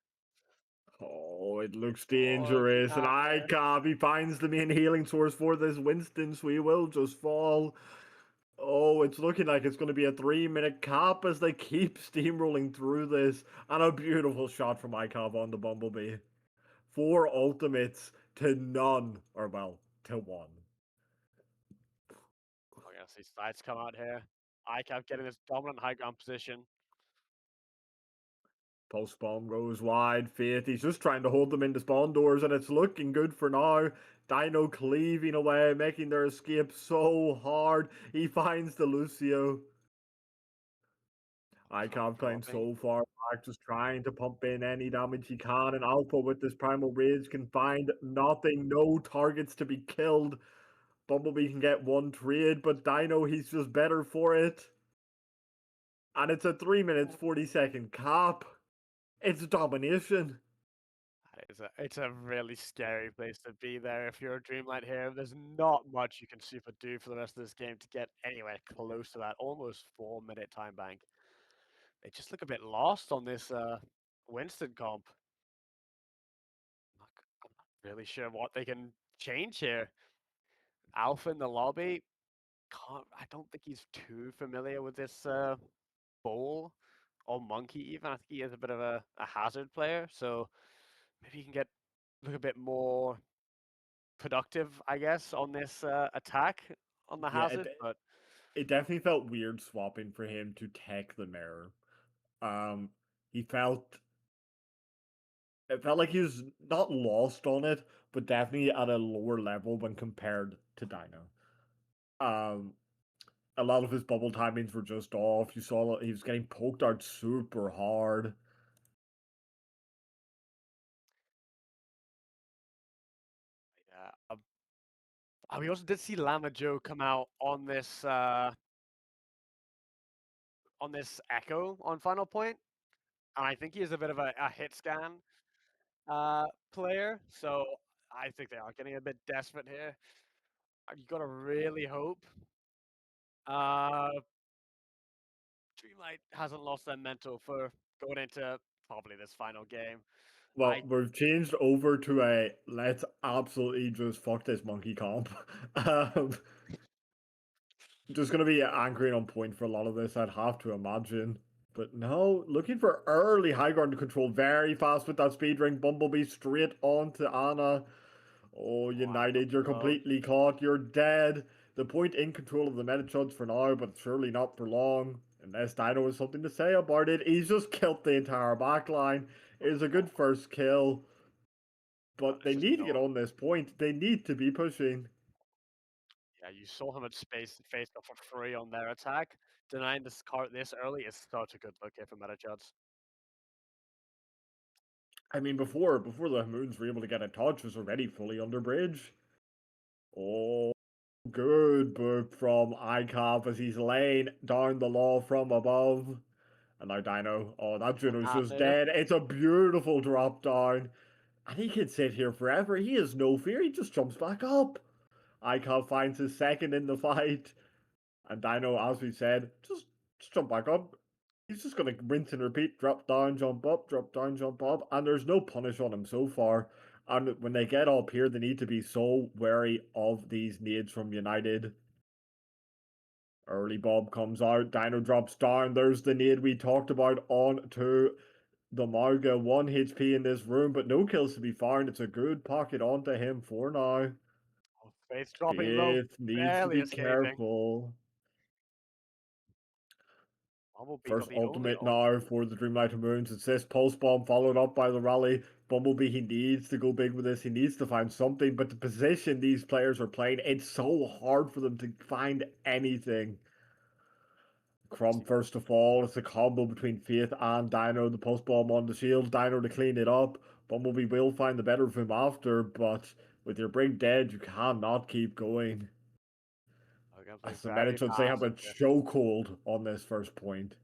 Speaker 1: Oh, it looks
Speaker 2: Oh,
Speaker 1: dangerous. And
Speaker 2: natnnif.
Speaker 1: ICAV, he finds the main healing source for this Winston, so he will just fall. Oh, it's looking like it's going to be a 3-minute cap as they keep steamrolling through this. And a beautiful shot from ICAV on the Bumblebee. 4 ultimates to none, or well, to 1.
Speaker 2: We're gonna see sides come out here. ICAP getting this dominant high ground position.
Speaker 1: Post bomb goes wide. Faith, he's just trying to hold them into spawn doors, and it's looking good for now. Dino cleaving away, making their escape so hard. He finds the Lucio. ICAP playing so far back, just trying to pump in any damage he can, and Alpha with this Primal Rage can find nothing, no targets to be killed. Bumblebee can get one trade, but Dino, he's just better for it. And it's a 3 minutes 40-second cap. It's domination.
Speaker 2: It's a really scary place to be there if you're a Dreamlight here. There's not much you can super do for the rest of this game to get anywhere close to that almost 4-minute time bank. They just look a bit lost on this Winston comp. I'm not really sure what they can change here. Alpha in the lobby, I don't think he's too familiar with this bowl or monkey even. I think he is a bit of a hazard player, so maybe he can look a bit more productive, I guess, on this attack on the hazard. But
Speaker 1: it definitely felt weird swapping for him to tech the mirror. It felt like he was not lost on it, but definitely at a lower level when compared to Dino. A lot of his bubble timings were just off. You saw he was getting poked out super hard.
Speaker 2: Yeah. We also did see Llama Joe come out on this Echo on Final Point, and I think he is a bit of a hit scan player. So I think they are getting a bit desperate here. You gotta really hope Dreamlight hasn't lost their mental for going into probably this final game.
Speaker 1: Well, we've changed over to a let's absolutely just fuck this monkey comp. Just gonna be anchoring on point for a lot of this, I'd have to imagine. But no, looking for early high ground control, very fast with that speed ring. Bumblebee straight on to Anna. Oh, United, you're completely caught. You're dead. The point in control of the Metachudz for now, but surely not for long. Unless Dino has something to say about it. He's just killed the entire backline. It was a good first kill. But they need to get on this point. They need to be pushing.
Speaker 2: Yeah, you saw him at space and faced off for free on their attack. Denying this cart this early is such a good look here for Metachudz.
Speaker 1: I mean, before the Hamooonds were able to get a touch, was already fully under bridge. Oh, good burp from ICAP as he's laying down the law from above. And now Dino. Oh, that Juno's just dead. It's a beautiful drop down. And he can sit here forever. He has no fear. He just jumps back up. ICAP finds his second in the fight. And Dino, as we said, just jump back up. He's just going to rinse and repeat, drop down, jump up, drop down, jump up, and there's no punish on him so far. And when they get up here, they need to be so wary of these nades from United. Early Bob comes out, Dino drops down, there's the nade we talked about on to the Marga. 1 HP in this room, but no kills to be found. It's a good pocket onto him for now.
Speaker 2: Faith dropping low,
Speaker 1: needs to be careful. First ultimate now for the Dreamlight Hamooonds. It's this pulse bomb followed up by the rally. Bumblebee, he needs to go big with this. He needs to find something. But the position these players are playing, it's so hard for them to find anything. Crumb first to fall. It's a combo between Faith and Dino. The pulse bomb on the shield. Dino to clean it up. Bumblebee will find the better of him after. But with your brig dead, you cannot keep going. As the Metachudz, they have a chokehold on this first point.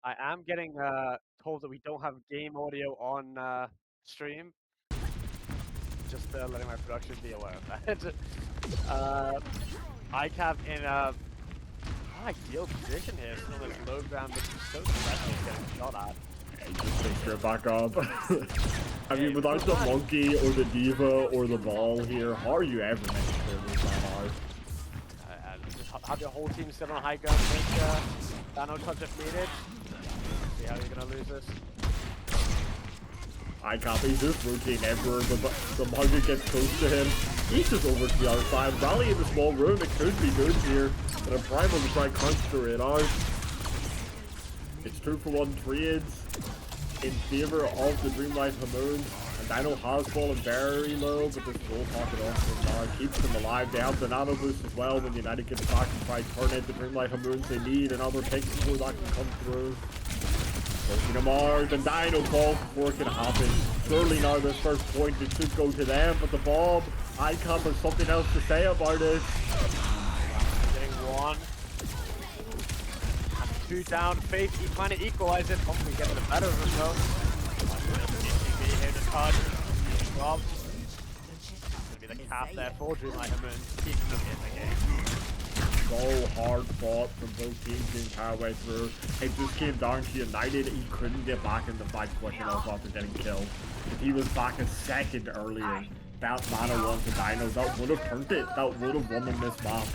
Speaker 2: I am getting told that we don't have game audio on stream. Just letting my production be aware of that. ICAP in a ideal position here. It's on this low ground, which is so threatening getting shot at.
Speaker 1: Just take straight back up. I mean, without the monkey or the diva or the ball here, how are you ever meant to clear this man out?
Speaker 2: Just have your whole team sit on high ground, make Dino touch if needed. See how you're gonna lose this.
Speaker 1: ICAP, he's just rotating everywhere, but the Mugger gets close to him. He's just over to the other side. Rally in the small room, it could be good here. But a Primal to try and counter it out. It's 2-for-1 trades in favor of the Dreamlight Hamooonds. And Dino has fallen very low, but this will pocket off from now. Keeps them alive. They have the nano boost as well when United gets back and try to turn it. The Dreamlight Hamooonds, they need another pick before that can come through. Poking them hard, and Dino falls before it can happen. Surely now this first point, it should go to them, but the Bob, ICAP has something else to say about it.
Speaker 2: Getting one. And 2 down, Faith, he trying to equalize it, hopefully getting the better of himself. Here to touch. Rob. Gonna be the cap there for Dreamlight Hamooonds, keeping them in the game.
Speaker 1: So hard fought from both teams the entire way through. It just came down to United. He couldn't get back in the fight quick enough after getting killed. If he was back a second earlier, that mana one to Dino, that would have turned it. That would have won them this map.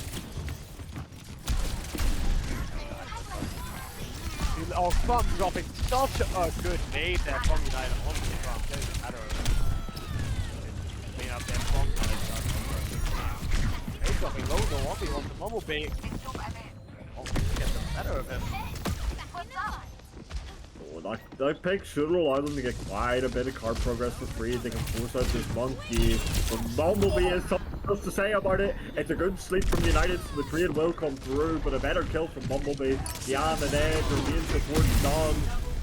Speaker 2: Oh, Thumb dropping such a good nade there from United. Honestly, Thumb getting the better of it. Clean up there from United. He's dropping low, no one, he wants the Bumblebee. Oh, get the better of him.
Speaker 1: Oh, that pick should allow them to get quite a bit of card progress for free. They can force out this monkey. But Bumblebee has something else to say about it. It's a good sleep from United, so the trade will come through, but a better kill from Bumblebee. Beyond the edge, remains support done.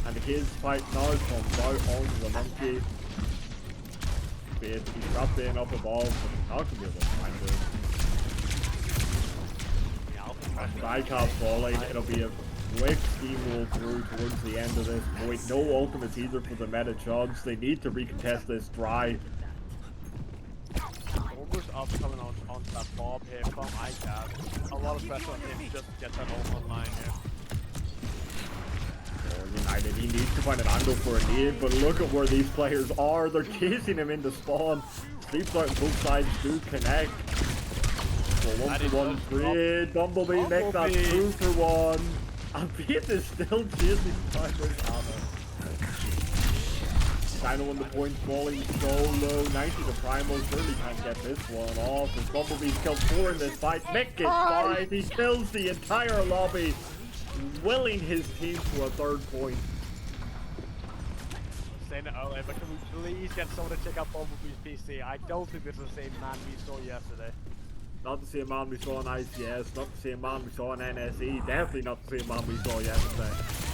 Speaker 1: And the kids fight now comes out onto the monkey. He's trapped in up above, but not going to be able to find it. ICAP falling, it'll be a quick steamroll through towards the end of this point. No ultimates either for the Metachudz. They need to recontest this dry.
Speaker 2: Almost up coming onto that Bob here from ICAP. A lot of pressure on him just to get that ult online here.
Speaker 1: United, he needs to find an angle for a nade, but look at where these players are. They're chasing him into spawn. Sleeps out both sides do connect. So 1-for-1 trade. Bumblebee make that 2-for-1. And Faith is still chasing behind this hammer. Dino on the point falling so low. 90 to Primal surely can't get this one off. As Bumblebee's killed 4 in this fight. Nick gets 5. He fills the entire lobby, willing his team to a 3rd point.
Speaker 2: Saying it earlier, but can we please get someone to check out Bumblebee's PC? I don't think this is the same man we saw yesterday.
Speaker 1: Not the same man we saw in ICS, not the same man we saw in NSE, definitely not the same man we saw yesterday.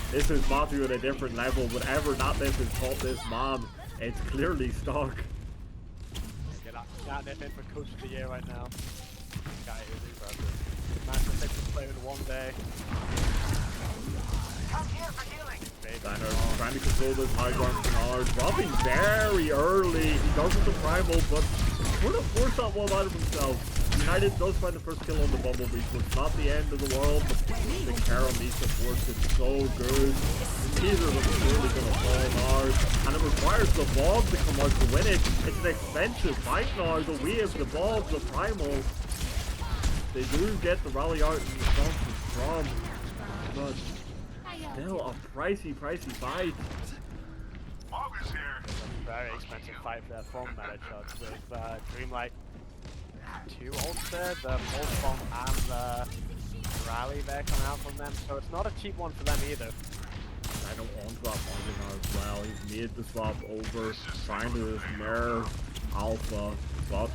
Speaker 1: This is Matthew at a different level. Whatever natnnif has taught this man, it's clearly stock.
Speaker 2: Get natnnif in for Coach of the Year right now. Guy is impressive. Man can take this player in one day.
Speaker 5: Come here for healing.
Speaker 1: Dino trying to control this high ground canard, dropping very early. He does with the Primal, but would have forced that one out of himself. United does find the first kill on the Bumblebee, so it's not the end of the world, but the Carol needs to force it so good. Neither of them is really going to fall hard, and it requires the Bob to come out to win it. It's an expensive fight now. The Wave, the Bob, the Primal. They do get the rally out in the front of Strom, but still a pricey fight.
Speaker 5: August here.
Speaker 2: Very expensive fight there from Metachudz with Dreamlight. 2 ults there, the Pulse Bomb and the Rally there coming out from them, so it's not a cheap one for them either.
Speaker 1: I don't want that one now as well. He's made the swap over, trying to mirror Alpha, but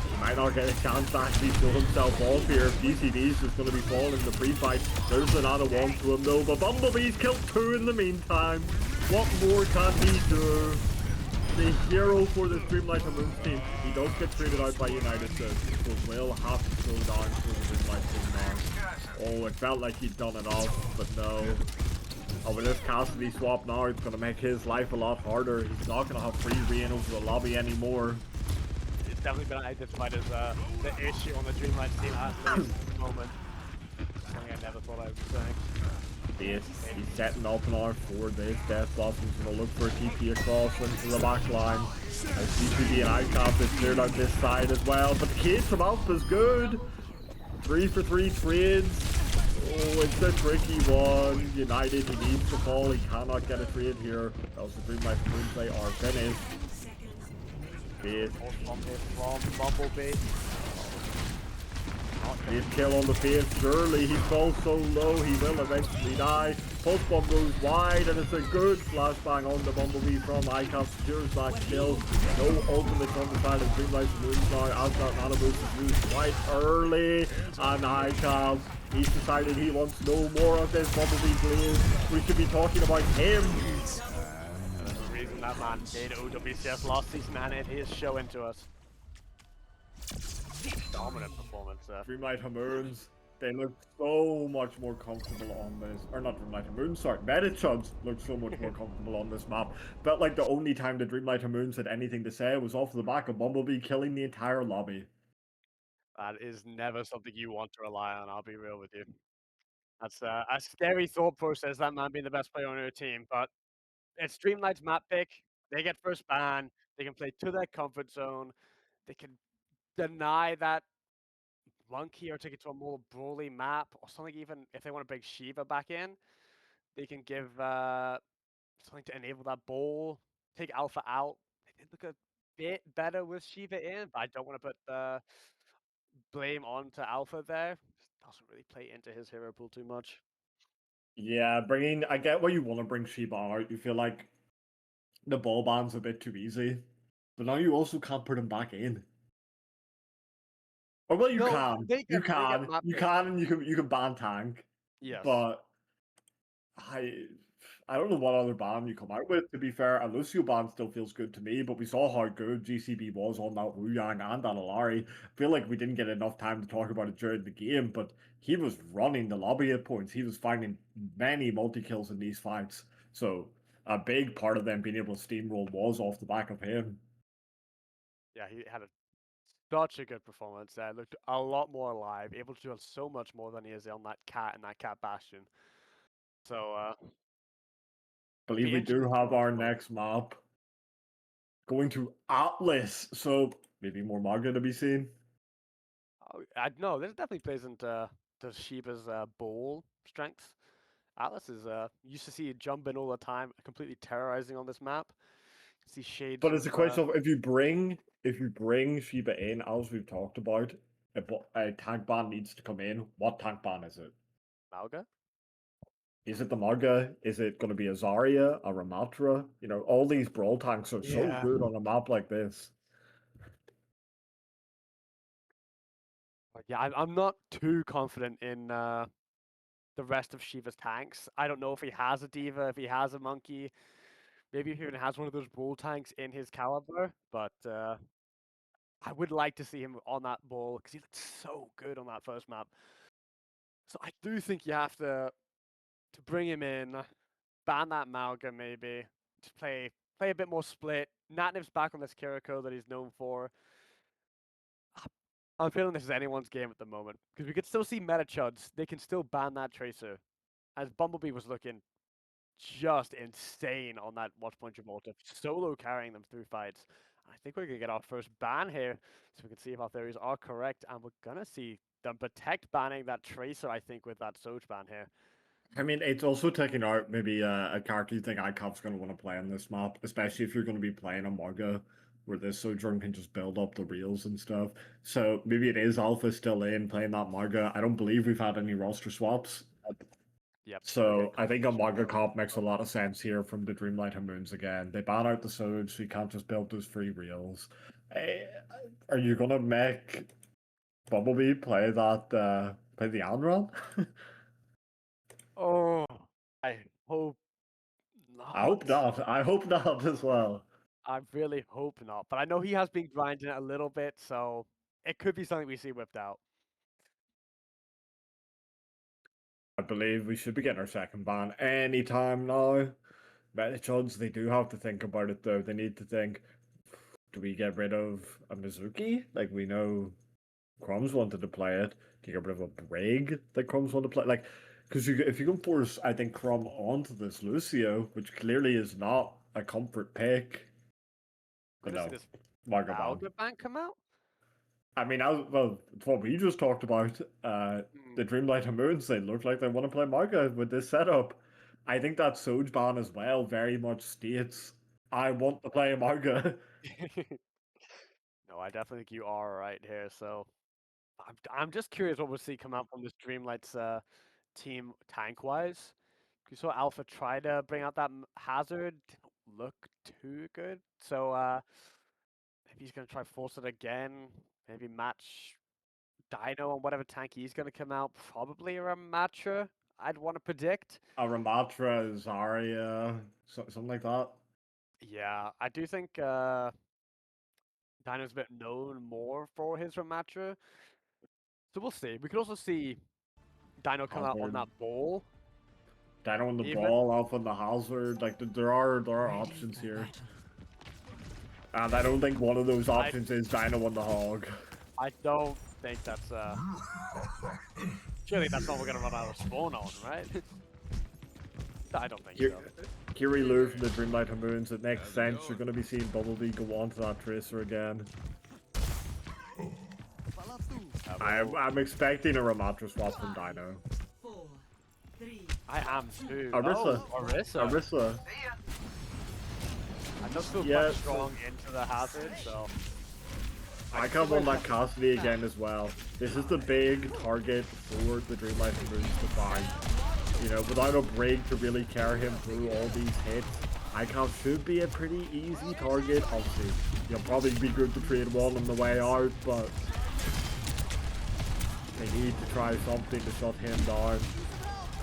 Speaker 1: he might not get a chance to actually show himself off here. If DCD's just going to be falling in the pre-fight. There's another one to him though, but Bumblebee's killed 2 in the meantime. What more can he do? The hero for this Dreamlight Hamooonds team. He does get traded out by United, so will have to go down for the Dreamlight team now. Oh, it felt like he'd done it off, but no. Oh, with this Cassidy swap now, it's going to make his life a lot harder. He's not going to have free reign over the lobby anymore.
Speaker 2: It's definitely been identified as the issue on the Dreamlight team at this moment. Something I never thought I would be saying.
Speaker 1: He's setting up now for this. Death Blossom's going to look for a TP across into the back line. As DPD and ICAP is cleared out this side as well. But the case from Alpha is good. 3 for 3 trades. Oh, it's a tricky one. United, he needs to fall. He cannot get a trade here. Else the Dreamlight Hamooonds, they are finished. Bait.
Speaker 2: From here from Bumblebee.
Speaker 1: Bait kill on the face. Surely he falls so low, he will eventually die. Pulse bomb goes wide, and it's a good flashbang on the Bumblebee from ICAP. Secures that kill. No ultimates on the side of Dreamlight Hamooonds now, as that Nano Boost is used quite early. And ICAP, he's decided he wants no more of this Bumblebee Blaze. We should be talking about him.
Speaker 2: The reason that man did OWCS last season and it is showing to us. Dominant performance there.
Speaker 1: Dreamlight Hamooonds, they look so much more comfortable on this, or not Dreamlight Hamooonds, sorry, Metachudz look so much more comfortable on this map. Felt like the only time the Dreamlight Hamooonds had anything to say was off the back of Bumblebee killing the entire lobby.
Speaker 2: That is never something you want to rely on, I'll be real with you. That's a scary thought process, that man being the best player on your team, but it's Dreamlight's map pick. They get first ban, they can play to their comfort zone, they can deny that Monkey or take it to a more brawly map or something. Even if they want to bring Shiva back in, they can give something to enable that ball, take Alpha out. They did look a bit better with Shiva in, but I don't want to put the blame onto Alpha there. Doesn't really play into his hero pool too much.
Speaker 1: Yeah, I get why you want to bring Sheba out. You feel like the ball ban's a bit too easy, but now you also can't put him back in. Or well, you
Speaker 2: No,
Speaker 1: can,
Speaker 2: they get map
Speaker 1: you
Speaker 2: picked.
Speaker 1: can, and you can ban tank.
Speaker 2: Yes.
Speaker 1: But I don't know what other ban you come out with. To be fair, a Lucio ban still feels good to me, but we saw how good GCB was on that Wu Yang and that Alari. I feel like we didn't get enough time to talk about it during the game, but he was running the lobby at points. He was finding many multi-kills in these fights. So a big part of them being able to steamroll was off the back of him.
Speaker 2: Yeah, he had such a good performance there. Looked a lot more alive, able to do so much more than he is on that cat and that cat bastion. So
Speaker 1: Believe
Speaker 2: be
Speaker 1: we do
Speaker 2: interesting to
Speaker 1: have
Speaker 2: watch
Speaker 1: our
Speaker 2: more.
Speaker 1: next map going to Atlas, so maybe more manga to be seen.
Speaker 2: Oh, no, this definitely plays into Shiba's ball strengths. Atlas is used to see it jumping all the time, completely terrorizing on this map. See shades.
Speaker 1: But it's a question of if you bring Shiba in, as we've talked about, a tank ban needs to come in. What tank ban is it?
Speaker 2: Malga.
Speaker 1: Is it the Marga? Is it going to be a Zarya, a Ramatra? You know, all these brawl tanks are so
Speaker 2: Yeah.
Speaker 1: good on a map like this.
Speaker 2: But yeah, I'm not too confident in the rest of Shiva's tanks. I don't know if he has a Diva, if he has a Monkey, maybe if he even has one of those brawl tanks in his caliber. But I would like to see him on that ball because he looked so good on that first map. So I do think you have to bring him in, ban that Malga maybe, just play a bit more split. natnnif's back on this Kiriko that he's known for. I'm feeling this is anyone's game at the moment because we could still see Metachudz. They can still ban that Tracer, as Bumblebee was looking just insane on that Watchpoint Gibraltar, solo carrying them through fights. I think we're gonna get our first ban here, so we can see if our theories are correct, and we're gonna see them protect banning that Tracer. I think with that Soj ban here.
Speaker 1: I mean, it's also taking out maybe a character you think ICAP's going to want to play on this map, especially if you're going to be playing a Marga where this Sojourn can just build up the reels and stuff. So maybe it is Alpha still in playing that Marga. I don't believe we've had any roster swaps.
Speaker 2: Yep.
Speaker 1: So I think a Marga comp makes a lot of sense here from the Dreamlight Hamooonds again. They ban out the Soj, so you can't just build those free reels. Are you going to make Bumblebee play the Anron?
Speaker 2: Oh, I hope not.
Speaker 1: I hope not. I hope not as well.
Speaker 2: I really hope not. But I know he has been grinding it a little bit, so it could be something we see whipped out.
Speaker 1: I believe we should be getting our second ban anytime now. Metachudz, they do have to think about it though. They need to think, do we get rid of a Mizuki? Like we know Crumbs wanted to play it. Do you get rid of a Brig that Crumbs want to play? Like, because if you can force, I think, Crumb onto this Lucio, which clearly is not a comfort pick. But
Speaker 2: Gonna
Speaker 1: no,
Speaker 2: see this
Speaker 1: Marga ban.
Speaker 2: Malga ban come out?
Speaker 1: I mean, well, it's what we just talked about. The Dreamlight Hamooonds, they look like they want to play Marga with this setup. I think that Soj ban as well very much states, I want to play Marga.
Speaker 2: No, I definitely think you are right here. So I'm just curious what we'll see come out from this Dreamlight's team tank wise. You saw Alpha try to bring out that hazard, didn't look too good. So maybe he's gonna try force it again. Maybe match Dino on whatever tank he's gonna come out. Probably a Ramatra, I'd want to predict.
Speaker 1: A Ramatra, Zarya, something like that.
Speaker 2: Yeah, I do think Dino's a bit known more for his Ramatra. So we'll see. We could also see Dino come out on that ball.
Speaker 1: Dino on the
Speaker 2: Even-
Speaker 1: ball, Alpha on the hazard. Like there are options here. And I don't think one of those options is Dino on the hog.
Speaker 2: I don't think that's surely that's not what we're gonna run out of spawn on, right? I don't think so.
Speaker 1: Kiri Lure from the Dreamlight Hamooonds, it makes sense. You're going to be seeing Bumblebee go on to that Tracer again. I'm expecting a Ramatra swap from Dino.
Speaker 3: 4, 3.
Speaker 2: I am too.
Speaker 1: Orisa.
Speaker 2: Oh, Orisa.
Speaker 1: Orisa.
Speaker 2: I just feel
Speaker 1: Yeah,
Speaker 2: quite strong into the hazard, so.
Speaker 1: I can't want that Cassidy again as well. This is the big target for the Dreamlight Hamooonds to find. You know, without a break to really carry him through all these hits, Icon should be a pretty easy target. Obviously, you'll probably be good to trade one on the way out, but they need to try something to shut him down.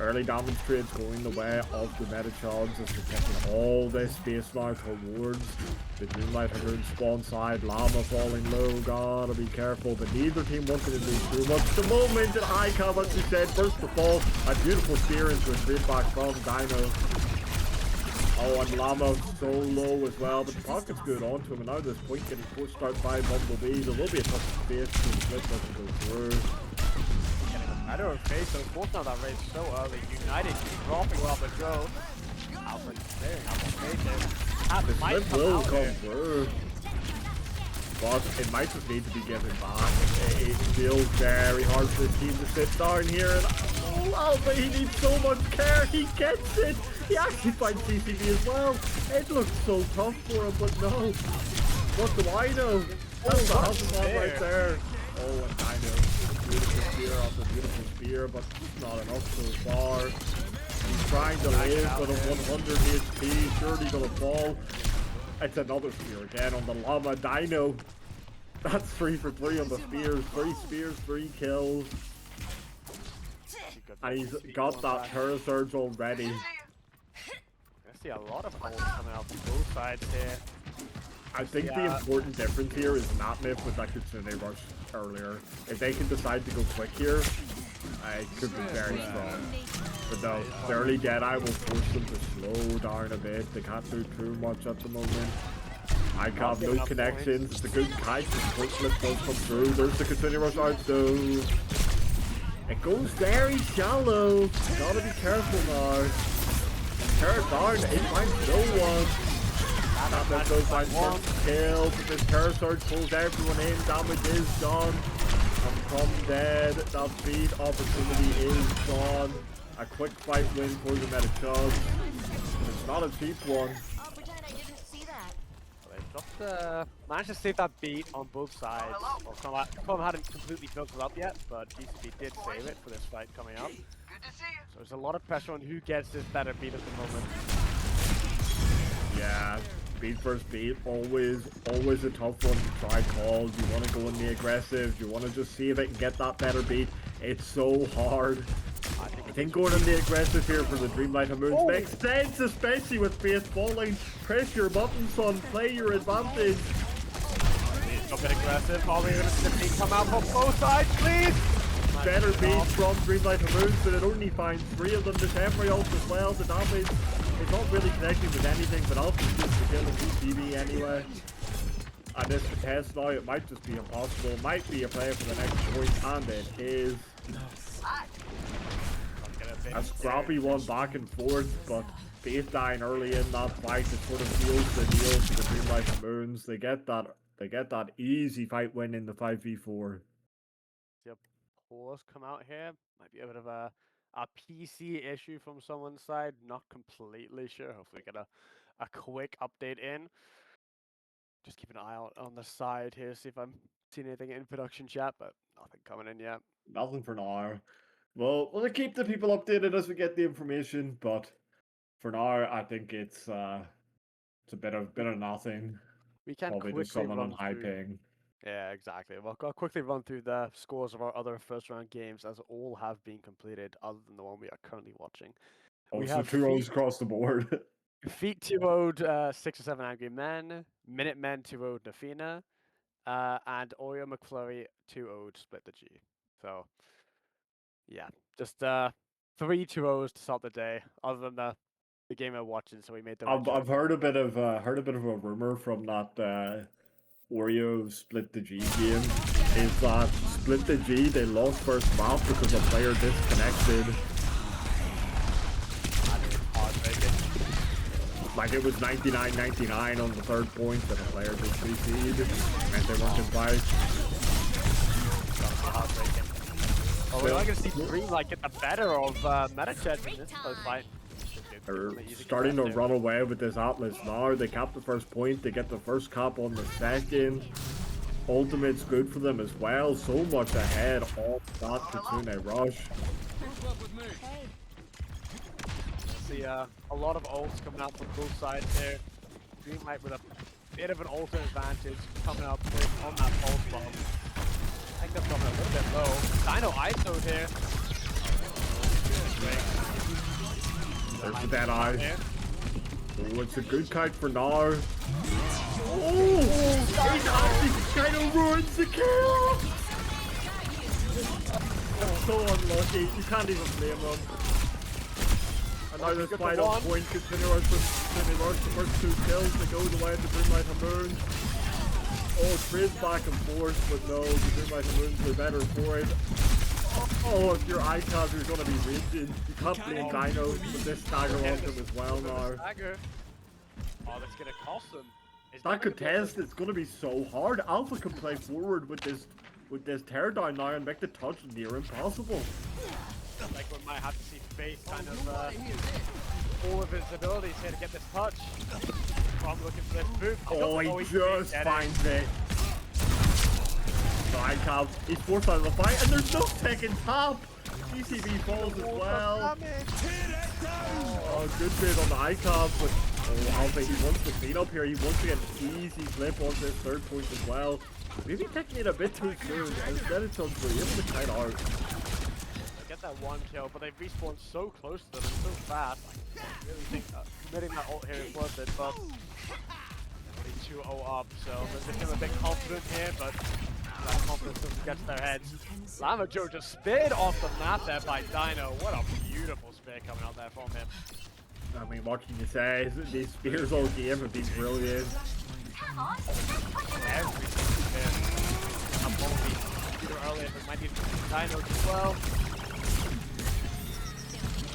Speaker 1: Early damage trades going the way of the Metachudz as they're taking all this space now towards the Dreamlight Hamoon spawn side. Llama falling low, gotta be careful, but neither team wanted to do too much. The moment that Icon, as you said, first of all, a beautiful spear into a straight back from Dino. Oh, and Llama so low as well, but the pocket's good onto him, and now this point getting pushed out by Bumblebee. There will be a tough space to the flip as to go through.
Speaker 2: I don't face so forced out that race so early. United dropping off the drone. Alfred there, Alfred facing.
Speaker 1: The
Speaker 2: Might
Speaker 1: flip
Speaker 2: come
Speaker 1: will
Speaker 2: out
Speaker 1: come
Speaker 2: there.
Speaker 1: through. But it might just need to be given back. It feels very hard for the team to sit down here. And oh, Alpha, he needs so much care. He gets it. He actually finds CCB as well. It looks so tough for him, but no. What do I know? That's the Alpha one right there. Oh, and Dino. Beautiful spear after beautiful spear, but not enough so far. He's trying to live, but at 100 HP, surely gonna fall. It's another spear again on the Llama Dino. That's 3 for 3 on the spears. 3 spears, 3 kills. And he's got that Terra Surge already.
Speaker 2: I see a lot of goals coming out from both sides here.
Speaker 1: I think the important difference here is natnnif with that Kitsune rush earlier. If they can decide to go quick here, it could be very strong. But no, the early Deadeye will force them to slow down a bit. They can't do too much at the moment. I have no connections. It's a good kite. The quick flip does come through. There's the Kitsune rush out though. It goes very shallow. Gotta be careful now. Tear it down. It finds no one. That goes by one kill, but this Terra Surge pulls everyone in, damage is done. And from dead, that feed opportunity is gone. A quick fight win for the Metachudz. It's not a cheap one.
Speaker 3: I'll pretend I didn't see that.
Speaker 2: They just managed to save that beat on both sides. Well, Chrome hadn't completely built it up yet, but GCP did save it for this fight coming up.
Speaker 5: Good to see you.
Speaker 2: So there's a lot of pressure on who gets this better beat at the moment.
Speaker 1: Yeah, beat first beat, always a tough one to try call. Do you want to go in the aggressive? Do you want to just see if it can get that better beat? It's so hard. I think going in the aggressive here for the Dreamlight Hamooonds makes sense, especially with base falling. Press your button, son. Play your advantage.
Speaker 2: A bit aggressive. Are we going to see the beat come out from both sides, please?
Speaker 1: Better beat from Dreamlight Hamooonds, but it only finds 3 of them. The temporary ult as well. The damage is not really connecting with anything, but Alpha's just to kill the TCB anyway. And this contest now, it might just be impossible. It might be a play for the next point, and it is. A scrappy one back and forth, but base dying early in that fight, it sort of seals the deal for the Dreamlight Hamooonds. They get They get that easy fight win in the 5v4.
Speaker 2: Yep. Pause come out here. Might be a bit of a PC issue from someone's side. Not completely sure. Hopefully get a quick update in. Just keep an eye out on the side here, see if I'm seeing anything in production chat, but nothing coming in yet.
Speaker 1: Nothing for now. Well, we'll keep the people updated as we get the information, but for now, I think it's a bit of nothing.
Speaker 2: We can
Speaker 1: Probably
Speaker 2: quickly
Speaker 1: just someone on
Speaker 2: run
Speaker 1: high
Speaker 2: through.
Speaker 1: ping.
Speaker 2: Yeah, exactly. Well, I'll quickly run through the scores of our other first round games, as all have been completed, other than the one we are currently watching. We
Speaker 1: Also,
Speaker 2: have
Speaker 1: 2-0s across the board.
Speaker 2: Feet 2-0'd 6 or 7 Angry Men, Minutemen 2-0'd Nafina, and Oreo McFlurry 2-0'd Split the G. So, yeah, just 3 2-0s to start the day, other than the game we're watching. So we made the.
Speaker 1: I've heard a bit of a rumor from that Oreo Split the G game. Is that Split the G they lost first map because a player disconnected. Like it was 99-99 on the third point, and the player just CC'd, and they weren't invited.
Speaker 2: Oh, we're not going to see Dreamlight get the better of Metachudz in this close fight.
Speaker 1: They're starting to run away with this Atlas now. They cap the first point, they get the first cap on the second. Ultimate's good for them as well, so much ahead of that Kitsune rush.
Speaker 2: See a lot of ults coming out from both sides here. Dreamlight with a bit of an ult advantage coming up on that pulse bomb. I think they're coming a little bit low. Dino ISO here.
Speaker 1: There's the dead eye. Oh, it's a good kite for now. Oh! He kind of ruins the kill! That's so unlucky. You can't even blame them. And now this fight on point continues with the first 2 kills. They go the way of the Dreamlight Hamooonds. Oh, trades back and forth, but no, the Dreamlight Hamooonds are better for it. Oh, if you're ICAS, you're gonna be raging. You can't blame Dino with this stagger on him as well now.
Speaker 2: Oh, that's gonna cost them.
Speaker 1: That contest is gonna be so hard. Alpha can play forward with this teardown now and make the touch near impossible.
Speaker 2: Like we might have to see Face kind of all of his abilities here to get this touch. I'm looking for this move.
Speaker 1: Oh, he just finds it. So ICAS, he's forced out of the fight, and there's no second top. GCB falls as well. Oh, good bit on the ICAS, but Alpha, he wants to clean up here. He wants to get an easy flip on this third point as well. Maybe taking it a bit too soon. Instead, it's able to kite out.
Speaker 2: Get that 1 kill, but they've respawned so close to them and so fast. I really think committing that ult here is worth it, but they're already 2-0 up, so they're feeling a bit confident here, but that confidence doesn't get to their heads. Urmamge just speared off the map there by Dino. What a beautiful spear coming out there from him.
Speaker 1: I mean, what can you say? These spears all game have been brilliant.
Speaker 2: Every single spear. I'm probably either earlier, but might need Dino as well.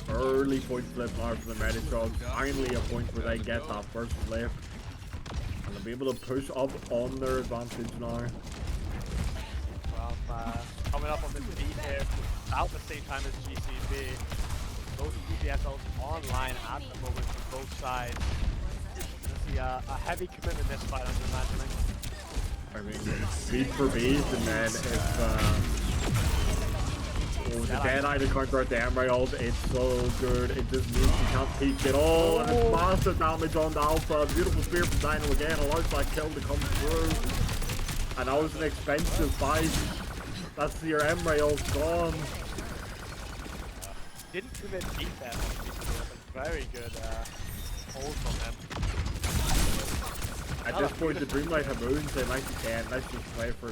Speaker 1: Early point flip now for the Metachudz. Finally a point where they get that first flip. And they'll be able to push up on their advantage now.
Speaker 2: Well, coming up on this beat here, about the same time as GCB. Both DPS ults online at the moment from both sides. Gonna see a heavy commitment this fight, I'm imagining.
Speaker 1: I mean, beat for beat, and then if oh, the Deadeye to counter out the Emerald, it's so good. It just means you can't peek it all, and it's massive damage on the Alpha. Beautiful spear from Dino again, allows that kill to come through. And that was an expensive fight. That's your Emerald gone.
Speaker 2: Didn't commit deep there on GCB, but very good hold from them.
Speaker 1: At this point, the Dreamlight Hamooonds, they might be saying, let's just play for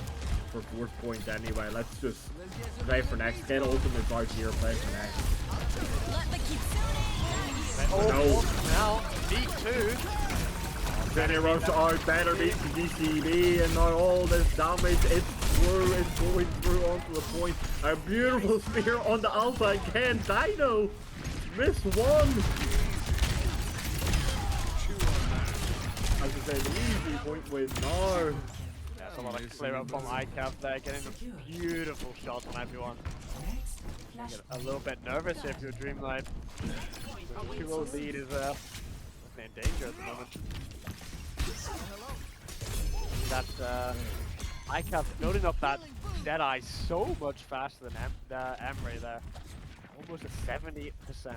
Speaker 1: 4th point anyway. Let's just play for next. Get ultimates out here, play for next.
Speaker 2: No. Now, B2.
Speaker 1: Jenny rush out, better beat the GCB, and now all this damage, it's going through onto the point. A beautiful spear on the Alpha again. Dino missed one. As I say, the easy point win now.
Speaker 2: That's a lot of clear up on ICAP there, getting a beautiful shot on everyone. Get a little bit nervous if you're Dreamlight. The 2-0 lead is in danger at the moment. That ICAP building up that Deadeye so much faster than Emre there. Almost at 70%. Let's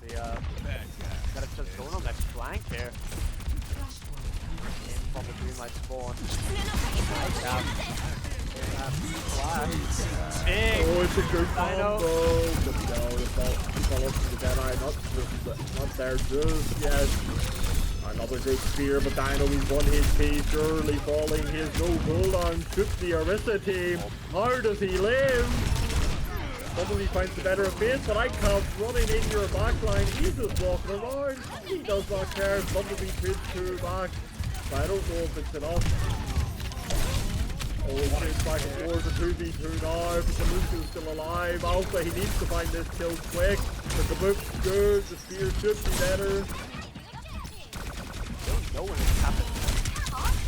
Speaker 2: see, Metachudz going on that flank here. In from the Dreamlight spawn. Big!
Speaker 1: Oh, it's a good
Speaker 2: Dino.
Speaker 1: combo! But no, the follow up to the Deadeye, not there just yet. Another good spear, but Dino is 1 HP, surely falling. He has no cooldown. Shoots the Orisa team. How does he live? Probably finds the better of it, but ICAP running in your backline. He's just walking around. He does not care. Bumblebee trips 2 back. But I don't know if it's enough. Oh, it's back and forth, a 2v2 now, but the Luke is still alive. Alpha, he needs to find this kill quick, but the book's good, the spear should be better.
Speaker 2: No one is happening.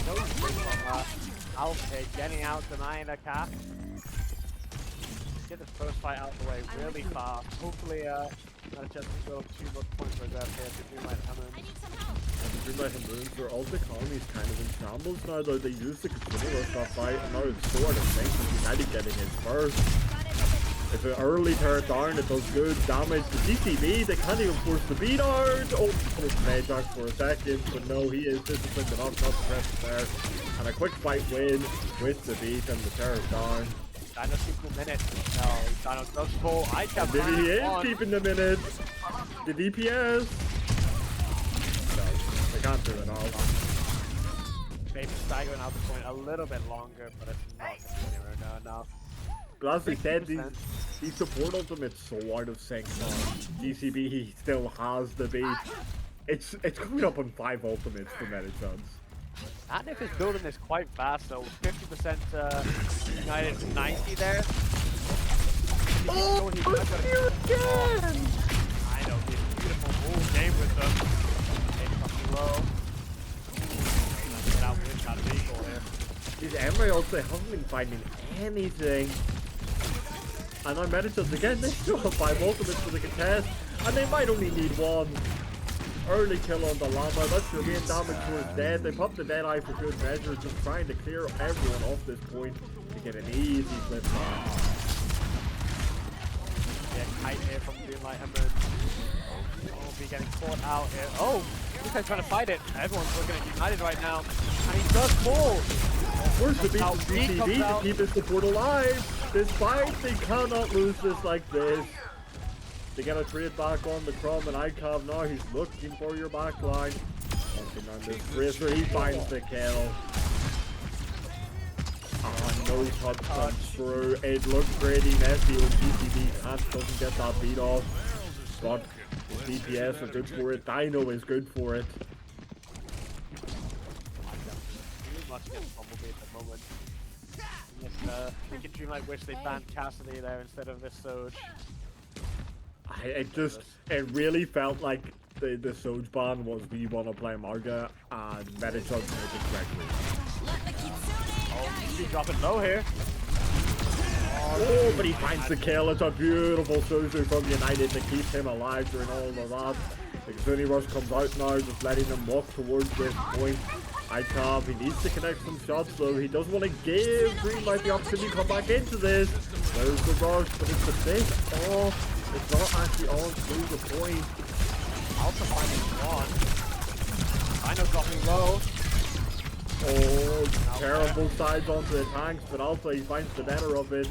Speaker 2: No from Alpha getting out, denying a cap. Get this first fight out of the way really fast. Hopefully, Metachudz will 2 more points reserved here for Dreamlight Hamooonds.
Speaker 1: Dreamlight Hamooonds, their ult economy is kind of in shambles now, though they used the consumer stuff fight, and now it's sort of things with United getting in first. If an early turret down, it does good damage. The GCB, they can't even force the beat out. Oh, it's Metachudz for a second, but no, he is disciplined enough not to press it there. And a quick fight win with the beat and the turret down.
Speaker 2: Dino's keeping the minute. No, Dino does pull. ICAP
Speaker 1: Maybe he is keeping the minute. The DPS. No, they can't do it all.
Speaker 2: Maybe staggering out the point a little bit longer, but it's not anywhere now. No.
Speaker 1: But as we said, these support ultimates so out of sync now. GCB, he still has the beat. It's coming up on 5 ultimates for Metachudz.
Speaker 2: natnnif is building this quite fast, so 50% United 90 there.
Speaker 1: Oh,
Speaker 2: he's not gonna
Speaker 1: again!
Speaker 2: I know, he's beautiful whole game with them. It's low. Get out with that vehicle here.
Speaker 1: These Emre also haven't been finding anything. And on Metachudz again, they still have 5 ultimates for the contest, and they might only need 1. Early kill on the Llama, that's the main damage to his dead. They pop the Deadeye for good measure, just trying to clear everyone off this point to get an easy flip back.
Speaker 2: Yeah, kite here from Dreamlight Hamooonds. Oh, be getting caught out here. Oh, this guy's trying to fight it. Everyone's looking at United right now, and he does fall.
Speaker 1: Where's the beat from GCB to keep his support alive? Despite they cannot lose this like this. They get a trade back on the Crum and ICAP now. He's looking for your backline. Something on this Tracer, he finds the kill. Oh, no touch comes through. It looks pretty messy when GCB doesn't get that beat off. But the DPS are good for it. Dino is good for it.
Speaker 2: Much against Bumblebee at the moment. Making Dreamlight wish they banned Cassidy there instead of this Soj.
Speaker 1: It really felt like the Soj ban was we want to play Marga and Metachudz made it correctly.
Speaker 2: Oh, he's dropping low here.
Speaker 1: Oh, but he finds the kill. It's a beautiful Suzu from United to keep him alive during all of that. The Kazuni Rush comes out now, just letting them walk towards this point. ICAP, he needs to connect some shots though. He does want to give Dreamlight the opportunity to come back into this. There's the rush, but it's a bit off. It's not actually on through the point.
Speaker 2: Alpha finding one. Dino dropping low.
Speaker 1: Oh, terrible sides onto the tanks, but Alpha, he finds the better of it.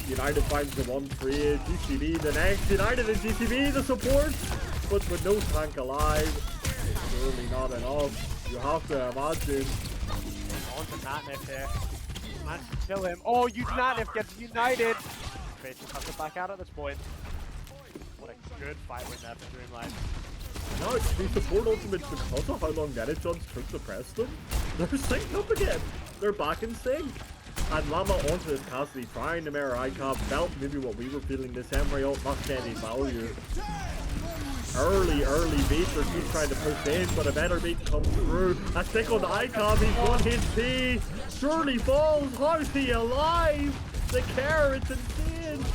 Speaker 1: United finds the 1-3, GCB the next. United and GCB the support, but with no tank alive, it's surely not enough. You have to imagine.
Speaker 2: On to natnnif there. Managed to kill him. Oh, natnnif gets United. Basically have to back out at this point. What a good fight win there for Dreamlight.
Speaker 1: No, it's the support ultimates because of how long Metachudz took to press them. They're synced up again. They're back in sync. And Llama onto this Cassidy, trying to mirror ICAP, felt maybe what we were feeling this Emre ult not getting value. Early beater, he's trying to push in, but a better beat comes through. A stick on the icon, he's one hit P. Surely falls, how's he alive? The carrot's insane.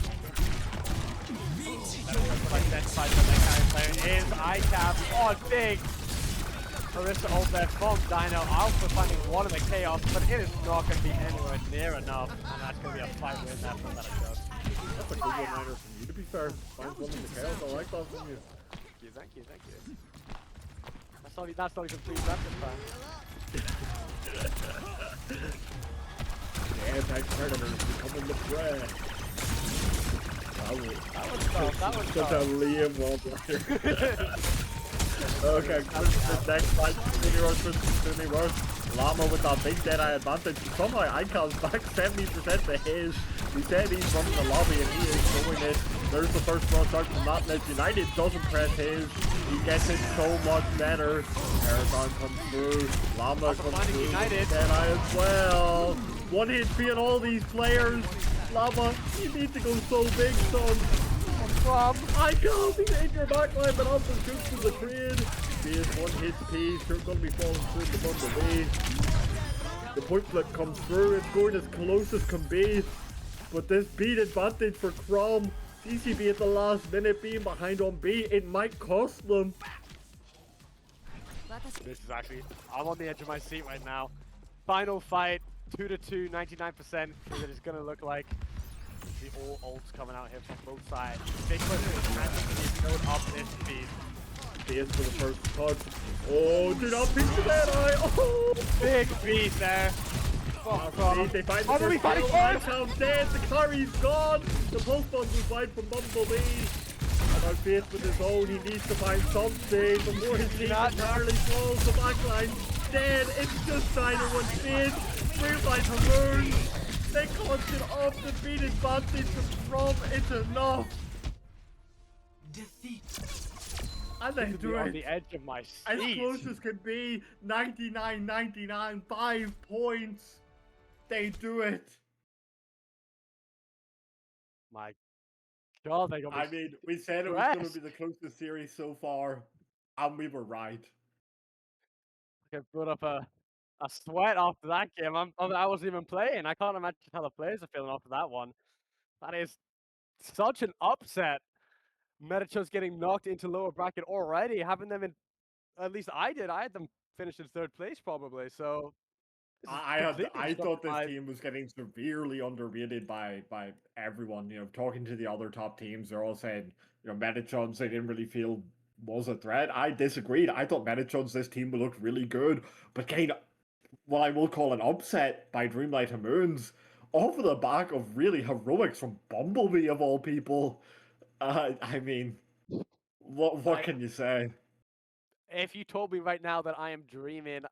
Speaker 2: Identified by the carry player is ICAP. Oh, big Orisa ult there from Dino. Alpha finding one in the chaos, but it is not going to be anywhere near enough. And that's going to be a 5 win there from Metachudz.
Speaker 1: That's a good one-liner from you, to be fair. Find one in the chaos, I like that from you.
Speaker 2: Thank you. That's not even 3 reps this time.
Speaker 1: Yeah, thanks, Predators, becoming the threat.
Speaker 2: That was tough.
Speaker 1: Such a Liam one-liner. Okay, the next fight, Sunny Rush. Llama with that big Deadeye advantage. Somehow Icon's back 70% to his. He said he's running the lobby and he is showing it. There's the first rush out from natnnif. United doesn't press his. He gets it so much better. Paragon comes through. Llama comes through.
Speaker 2: United.
Speaker 1: Deadeye as well. One HP on all these players. Llama, you need to go so big, son. From Icon, he's in your backline, but also shoots to the trade. He is one HP, sure gonna be falling through the Bumblebee. The point flip comes through, it's going as close as can be. But this beat advantage for Crom, CCB at the last minute being behind on B, it might cost them.
Speaker 2: This is actually, I'm on the edge of my seat right now. Final fight, 2-2, 99%, because it is going to look like the all ults coming out here from both sides. Big question is, can he build up this speed?
Speaker 1: He is for the first touch. Oh, do not pick the Deadeye! Oh!
Speaker 2: Big beat there.
Speaker 1: They find the first kill. Icon's dead, the carry's gone. The post bundle's wide from Bumblebee. About Faith with his own, he needs to find something. The more his team entirely falls, the backline's dead. It's just Dino one Faith. Dreamlight Hamooonds. They constant off the beat advantage from it's enough.
Speaker 3: Defeat.
Speaker 1: And they do
Speaker 2: on
Speaker 1: it
Speaker 2: the edge of my seat.
Speaker 1: as close as can be. 99-99, 5 points. They do it.
Speaker 2: My God, they got me.
Speaker 1: I mean, we said it was going to be the closest series so far, and we were right.
Speaker 2: I brought up a sweat after that game. I wasn't even playing. I can't imagine how the players are feeling after that one. That is such an upset. Metachudz getting knocked into lower bracket already, having them in. At least I did. I had them finish in 3rd place probably. So
Speaker 1: I thought this team was getting severely underrated by everyone. You know, talking to the other top teams, they're all saying, you know, Metachudz they didn't really feel was a threat. I disagreed. I thought Metachudz this team would look really good, but getting what I will call an upset by Dreamlight Hamooonds off of the back of really heroics from Bumblebee of all people. I mean, what can you say?
Speaker 2: If you told me right now that I am dreaming,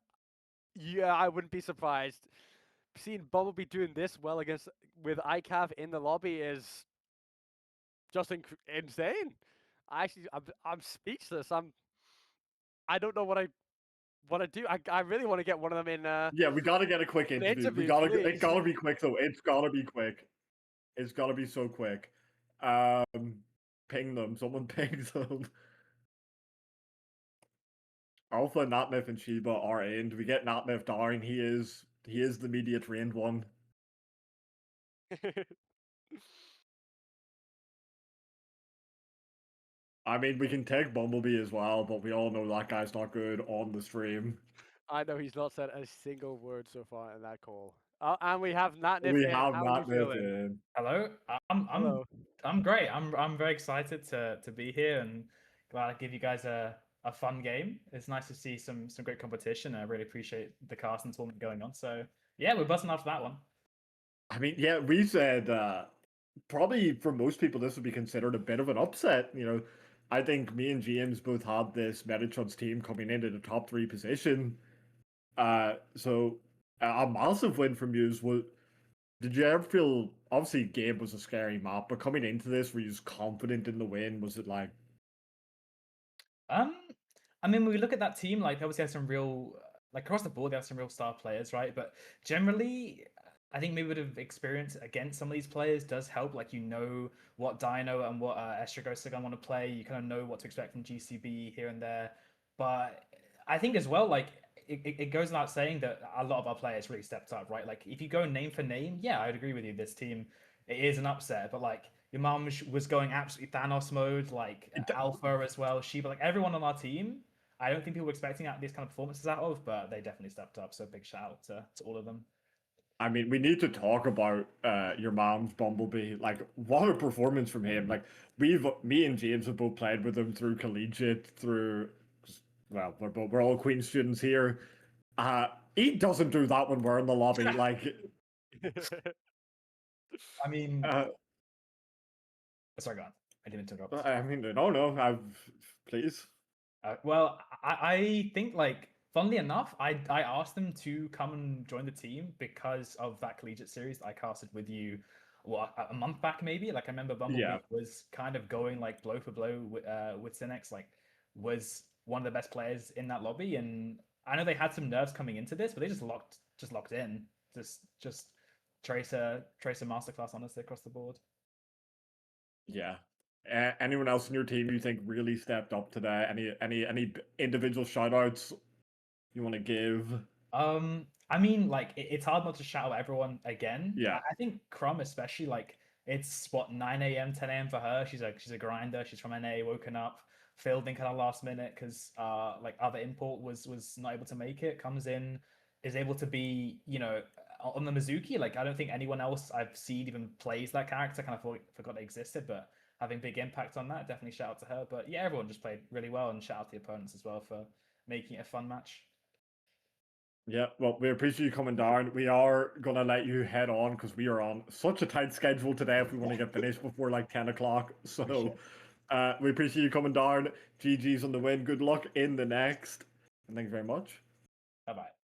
Speaker 2: yeah, I wouldn't be surprised. Seeing Bumblebee doing this well with ICAV in the lobby is just insane. I'm speechless. I don't know what I do. I really want to get one of them in.
Speaker 1: Yeah, we gotta get a quick interview. It gotta be quick though. It's gotta be quick. It's gotta be so quick. Ping them. Someone pings them. Alpha, natnnif, and Shiba are in. Do we get natnnif down? He is the media trained one. I mean, we can take Bumblebee as well, but we all know that guy's not good on the stream.
Speaker 2: I know he's not said a single word so far in that call. And we have natnnif
Speaker 1: We
Speaker 2: in.
Speaker 1: have
Speaker 2: How are you
Speaker 1: natnnif
Speaker 2: feeling?
Speaker 1: in.
Speaker 6: Hello.
Speaker 2: Hello.
Speaker 6: I'm great. I'm very excited to be here and glad I give you guys a fun game. It's nice to see some great competition. I really appreciate the cast and tournament going on. So yeah, we're buzzing after that one.
Speaker 1: I mean, yeah, we said probably for most people this would be considered a bit of an upset. You know, I think me and James both had this Metachudz team coming into the top 3 position. So a massive win from you. Did you ever feel, obviously Game was a scary map, but coming into this, were you just confident in the win? Was it like...
Speaker 6: I mean, when we look at that team, like, they obviously have some real, like, across the board, they have some real star players, right? But generally, I think maybe a bit of experience against some of these players does help. Like, you know what Dino and what Estragos are going to want to play. You kind of know what to expect from GCB here and there. But I think as well, like, it goes without saying that a lot of our players really stepped up, right? Like, if you go name for name, yeah, I'd agree with you. This team, it is an upset. But, like, Urmamge was going absolutely Thanos mode, like, Alpha as well. Shiba, like, everyone on our team, I don't think people were expecting these kind of performances out of, but they definitely stepped up. So big shout out to all of them.
Speaker 1: I mean, we need to talk about your mom's Bumblebee. Like, what a performance from him! Like, me and James have both played with him through collegiate, well, we're all Queen students here. He doesn't do that when we're in the lobby. Like,
Speaker 6: I mean, sorry, go on. I didn't interrupt.
Speaker 1: I mean, no, please.
Speaker 6: Well, I think, like, funnily enough, I asked them to come and join the team because of that collegiate series that I casted with you, a month back maybe. Like, I remember Bumblebee was kind of going like blow for blow with Cinex, like was one of the best players in that lobby, and I know they had some nerves coming into this, but they just locked in, just Tracer masterclass honestly across the board.
Speaker 1: Yeah. Anyone else in your team you think really stepped up today? Any individual shout outs you want to give?
Speaker 6: I mean, like, it's hard not to shout out everyone again.
Speaker 1: Yeah.
Speaker 6: I think Crumb especially, like, it's what, 9 a.m., 10 a.m. for her. She's a grinder. She's from NA, woken up, fielding kind of last minute because like other import was not able to make it. Comes in, is able to be, you know, on the Mizuki. Like, I don't think anyone else I've seen even plays that character. Kind of forgot it existed, but having big impact on that, definitely shout out to her. But yeah, everyone just played really well, and shout out to the opponents as well for making it a fun match.
Speaker 1: Yeah, well, we appreciate you coming down. We are going to let you head on because we are on such a tight schedule today if we want to get finished before like 10 o'clock. So we appreciate you coming down. GG's on the win. Good luck in the next. And thank you very much.
Speaker 6: Bye-bye.